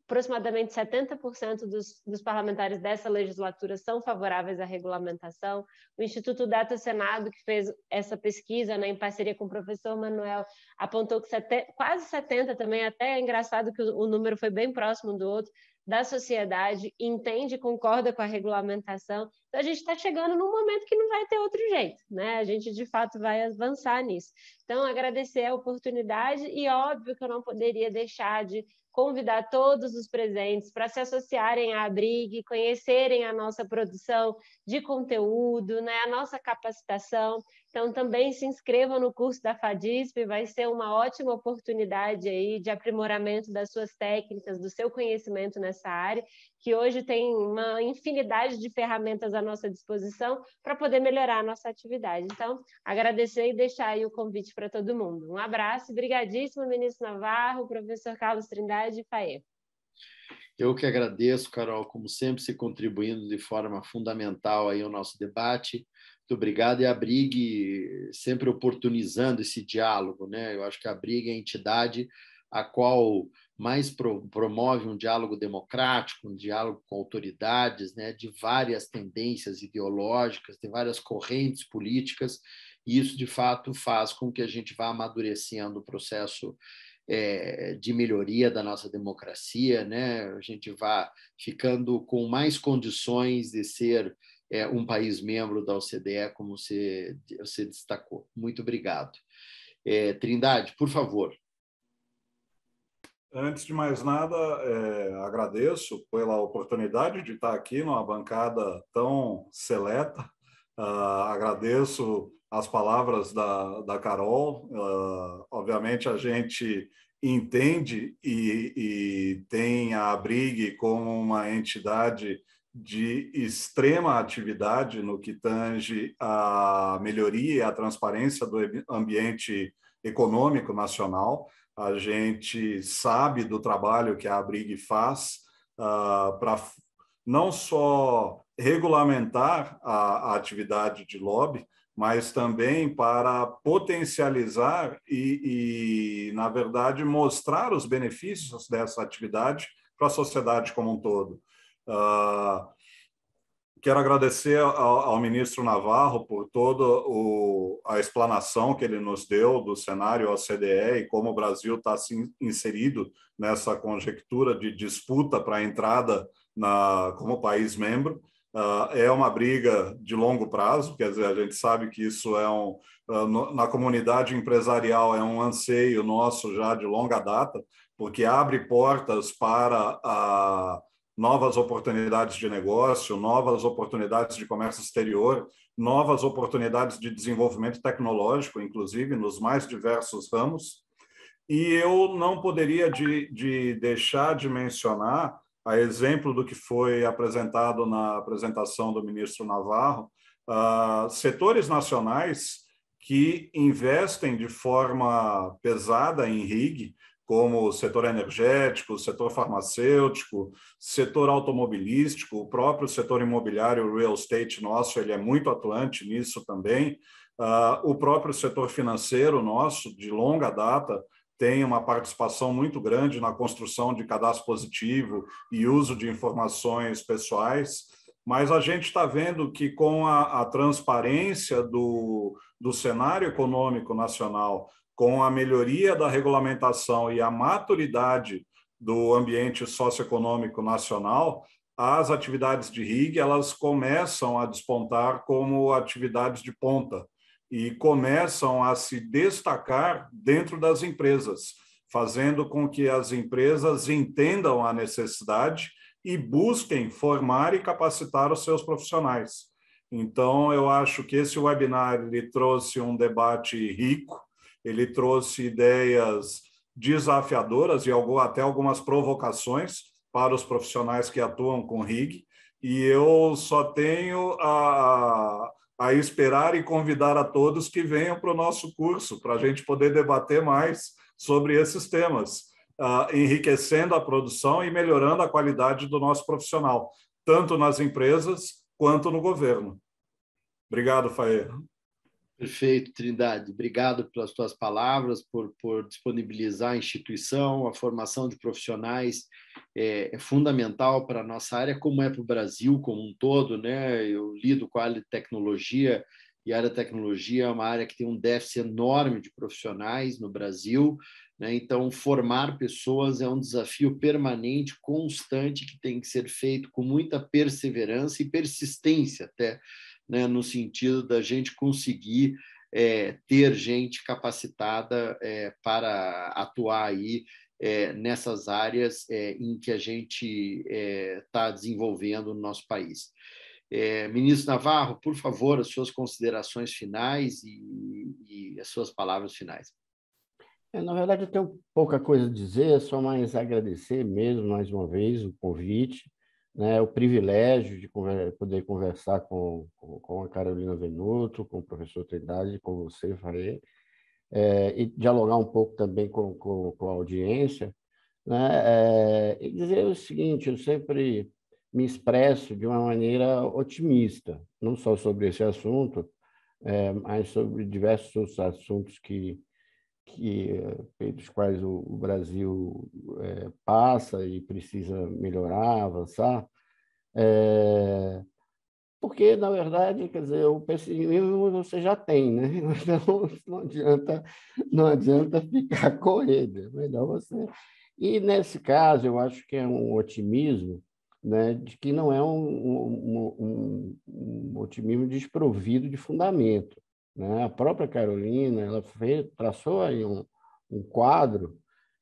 aproximadamente 70% dos parlamentares dessa legislatura são favoráveis à regulamentação. O Instituto Data Senado, que fez essa pesquisa, né, em parceria com o professor Manuel, apontou que quase 70% também, até é engraçado que o número foi bem próximo do outro, da sociedade entende e concorda com a regulamentação. Então, a gente está chegando num momento que não vai ter outro jeito, né? A gente, de fato, vai avançar nisso. Então, agradecer a oportunidade e, óbvio, que eu não poderia deixar de convidar todos os presentes para se associarem à ABRIG, conhecerem a nossa produção de conteúdo, né, a nossa capacitação. Então, também se inscrevam no curso da FADISP, vai ser uma ótima oportunidade aí de aprimoramento das suas técnicas, do seu conhecimento nessa área, que hoje tem uma infinidade de ferramentas à nossa disposição para poder melhorar a nossa atividade. Então, agradecer e deixar aí o convite para todo mundo. Um abraço, brigadíssimo, ministro Navarro, professor Carlos Trindade e Faê. Eu que agradeço, Carol, como sempre, se contribuindo de forma fundamental aí ao nosso debate. Muito obrigado. E a ABRIG sempre oportunizando esse diálogo, né? Eu acho que a ABRIG é a entidade a qual mais promove um diálogo democrático, um diálogo com autoridades, né, de várias tendências ideológicas, de várias correntes políticas, e isso, de fato, faz com que a gente vá amadurecendo o processo de melhoria da nossa democracia, né? A gente vá ficando com mais condições de ser um país membro da OCDE, como você destacou. Muito obrigado. Trindade, por favor. Antes de mais nada, agradeço pela oportunidade de estar aqui numa bancada tão seleta. Agradeço as palavras da Carol. Obviamente, a gente entende e tem a ABRIG como uma entidade de extrema atividade no que tange a melhoria e a transparência do ambiente econômico nacional. A gente sabe do trabalho que a ABRIG faz para não só regulamentar a atividade de lobby, mas também para potencializar e, na verdade, mostrar os benefícios dessa atividade para a sociedade como um todo. Quero agradecer ao ministro Navarro por toda a explanação que ele nos deu do cenário OCDE e como o Brasil está inserido nessa conjectura de disputa para a entrada como país membro. É uma briga de longo prazo, quer dizer, a gente sabe que isso na comunidade empresarial é um anseio nosso já de longa data, porque abre portas para novas oportunidades de negócio, novas oportunidades de comércio exterior, novas oportunidades de desenvolvimento tecnológico, inclusive, nos mais diversos ramos. E eu não poderia deixar de mencionar, a exemplo do que foi apresentado na apresentação do ministro Navarro, setores nacionais que investem de forma pesada em RIG, como o setor energético, o setor farmacêutico, setor automobilístico, o próprio setor imobiliário, o real estate nosso, ele é muito atuante nisso também. O próprio setor financeiro nosso, de longa data, tem uma participação muito grande na construção de cadastro positivo e uso de informações pessoais, mas a gente está vendo que com a transparência do cenário econômico nacional, com a melhoria da regulamentação e a maturidade do ambiente socioeconômico nacional, as atividades de RIG elas começam a despontar como atividades de ponta e começam a se destacar dentro das empresas, fazendo com que as empresas entendam a necessidade e busquem formar e capacitar os seus profissionais. Então, eu acho que esse webinar ele trouxe um debate rico, ele trouxe ideias desafiadoras e até algumas provocações para os profissionais que atuam com RIG, e eu só tenho a esperar e convidar a todos que venham para o nosso curso, para a gente poder debater mais sobre esses temas, enriquecendo a produção e melhorando a qualidade do nosso profissional, tanto nas empresas quanto no governo. Obrigado, Faê. Perfeito, Trindade. Obrigado pelas tuas palavras, por disponibilizar a instituição. A formação de profissionais é fundamental para a nossa área, como é para o Brasil como um todo, né? Eu lido com a área de tecnologia, e a área de tecnologia é uma área que tem um déficit enorme de profissionais no Brasil, né? Então, formar pessoas é um desafio permanente, constante, que tem que ser feito com muita perseverança e persistência até, né, no sentido da gente conseguir ter gente capacitada para atuar aí nessas áreas em que a gente está desenvolvendo no nosso país. Ministro Navarro, por favor, as suas considerações finais e as suas palavras finais. Na verdade, eu tenho pouca coisa a dizer, só mais agradecer mesmo, mais uma vez, o convite, né, o privilégio de poder conversar com a Carolina Venuto, com o professor Trindade, com você, Faê, e dialogar um pouco também com a audiência, né, e dizer o seguinte: eu sempre me expresso de uma maneira otimista, não só sobre esse assunto, mas sobre diversos outros assuntos pelos quais o Brasil passa e precisa melhorar, avançar, porque, na verdade, quer dizer, o pessimismo você já tem, né? Então, não adianta ficar com ele, é melhor você... E, nesse caso, eu acho que é um otimismo, né, de que não é um otimismo desprovido de fundamento, né? A própria Carolina, ela traçou aí um quadro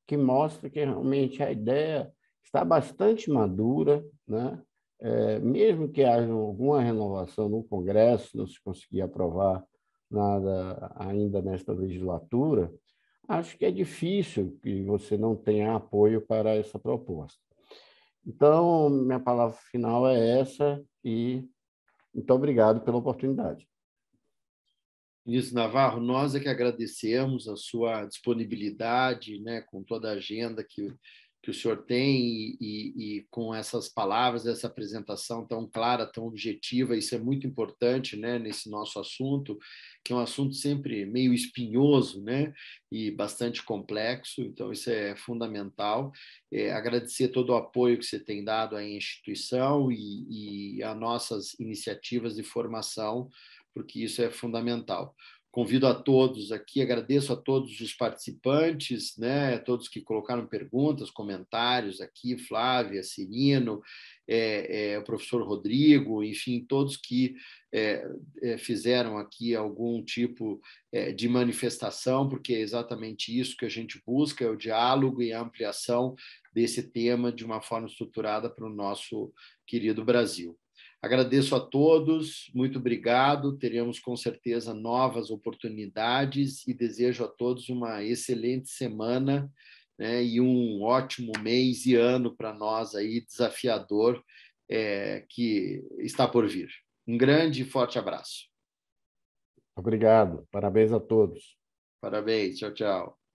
que mostra que realmente a ideia está bastante madura, né? Mesmo que haja alguma renovação no Congresso, não se conseguir aprovar nada ainda nesta legislatura, acho que é difícil que você não tenha apoio para essa proposta. Então, minha palavra final é essa e muito obrigado pela oportunidade. Ministro Navarro, nós é que agradecemos a sua disponibilidade, né, com toda a agenda que o senhor tem e com essas palavras, essa apresentação tão clara, tão objetiva. Isso é muito importante, né, nesse nosso assunto, que é um assunto sempre meio espinhoso, né, e bastante complexo. Então, isso é fundamental. Agradecer todo o apoio que você tem dado à instituição e a nossas iniciativas de formação, porque isso é fundamental. Convido a todos aqui, agradeço a todos os participantes, né, todos que colocaram perguntas, comentários aqui, Flávia, Cirino, o professor Rodrigo, enfim, todos que fizeram aqui algum tipo de manifestação, porque é exatamente isso que a gente busca, é o diálogo e a ampliação desse tema de uma forma estruturada para o nosso querido Brasil. Agradeço a todos, muito obrigado, teremos com certeza novas oportunidades e desejo a todos uma excelente semana, né, e um ótimo mês e ano para nós aí, desafiador, que está por vir. Um grande e forte abraço. Obrigado, parabéns a todos. Parabéns, tchau, tchau.